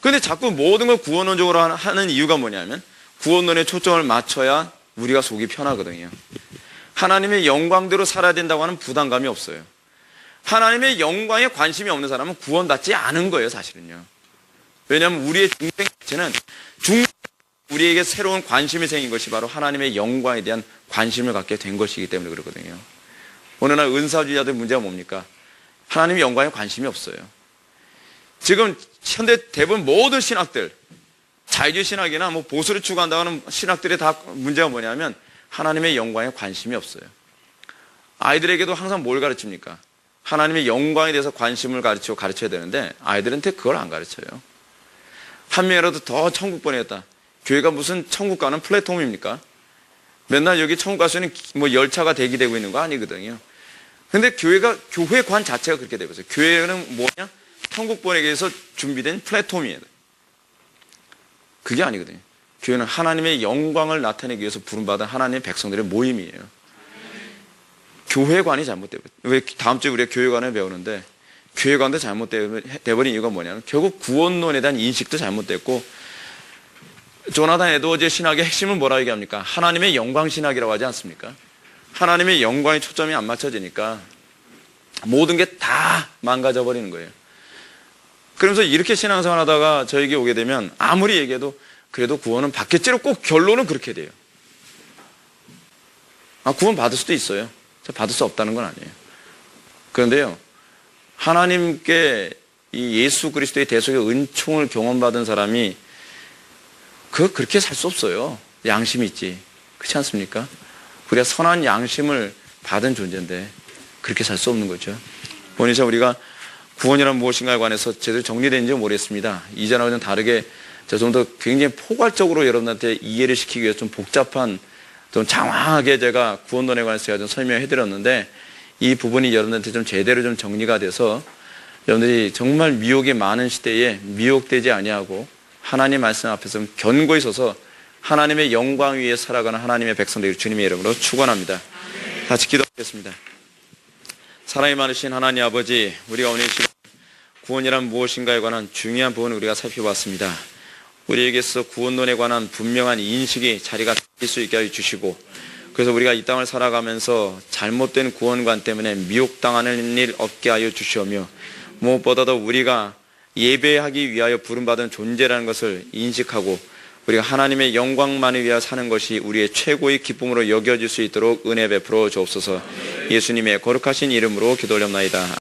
근데 자꾸 모든 걸 구원론적으로 하는 이유가 뭐냐면, 구원론에 초점을 맞춰야 우리가 속이 편하거든요. 하나님의 영광대로 살아야 된다고 하는 부담감이 없어요. 하나님의 영광에 관심이 없는 사람은 구원받지 않은 거예요, 사실은요. 왜냐하면 우리의 중생 자체는 우리에게 새로운 관심이 생긴 것이 바로 하나님의 영광에 대한 관심을 갖게 된 것이기 때문에 그렇거든요. 오늘날 은사주의자들 문제가 뭡니까? 하나님의 영광에 관심이 없어요. 지금 현대 대부분 모든 신학들, 자유주의 신학이나 뭐 보수를 추구한다는 신학들의 다 문제가 뭐냐면 하나님의 영광에 관심이 없어요. 아이들에게도 항상 뭘 가르칩니까? 하나님의 영광에 대해서 관심을 가르쳐야 되는데 아이들한테 그걸 안 가르쳐요. 한 명이라도 더 천국 보내겠다. 교회가 무슨 천국 가는 플랫폼입니까? 맨날 여기 천국 갈 수 있는 뭐 열차가 대기되고 있는 거 아니거든요. 근데 교회관 자체가 그렇게 되고 있어요. 교회는 뭐냐? 천국 보내기 위해서 준비된 플랫폼이에요. 그게 아니거든요. 교회는 하나님의 영광을 나타내기 위해서 부름받은 하나님의 백성들의 모임이에요. 교회관이 잘못되고, 왜 다음 주에 우리가 교회관을 배우는데, 교회관도 잘못돼버린 이유가 뭐냐면, 결국 구원론에 대한 인식도 잘못됐고, 조나단 에드워즈의 신학의 핵심은 뭐라고 얘기합니까? 하나님의 영광 신학이라고 하지 않습니까? 하나님의 영광에 초점이 안 맞춰지니까 모든 게 다 망가져 버리는 거예요. 그러면서 이렇게 신앙생활 하다가 저에게 오게 되면 아무리 얘기해도 그래도 구원은 받겠지로 꼭 결론은 그렇게 돼요. 구원 받을 수도 있어요. 받을 수 없다는 건 아니에요. 그런데요, 하나님께 이 예수 그리스도의 대속의 은총을 경험받은 사람이 그렇게 살 수 없어요. 양심이 있지. 그렇지 않습니까? 우리가 선한 양심을 받은 존재인데 그렇게 살 수 없는 거죠. 본인이 우리가 구원이란 무엇인가에 관해서 제대로 정리되는지 모르겠습니다. 이전하고는 다르게 좀 더 굉장히 포괄적으로 여러분한테 이해를 시키기 위해서 좀 복잡한, 좀 장황하게 제가 구원론에 관해서 제가 좀 설명해 드렸는데, 이 부분이 여러분한테 좀 제대로 좀 정리가 돼서 여러분들이 정말 미혹이 많은 시대에 미혹되지 아니하고 하나님 말씀 앞에서 견고히 서서 하나님의 영광 위에 살아가는 하나님의 백성들 주님의 이름으로 축원합니다. 같이 기도하겠습니다. 사랑이 많으신 하나님 아버지, 우리가 오늘 시간 구원이란 무엇인가에 관한 중요한 부분을 우리가 살펴봤습니다. 우리에게서 구원론에 관한 분명한 인식이 자리가 잡힐 수 있게 해주시고, 그래서 우리가 이 땅을 살아가면서 잘못된 구원관 때문에 미혹당하는 일 없게 하여 주시오며, 무엇보다도 우리가 예배하기 위하여 부름받은 존재라는 것을 인식하고 우리가 하나님의 영광만을 위하여 사는 것이 우리의 최고의 기쁨으로 여겨질 수 있도록 은혜 베풀어 주옵소서. 예수님의 거룩하신 이름으로 기도 올렸나이다.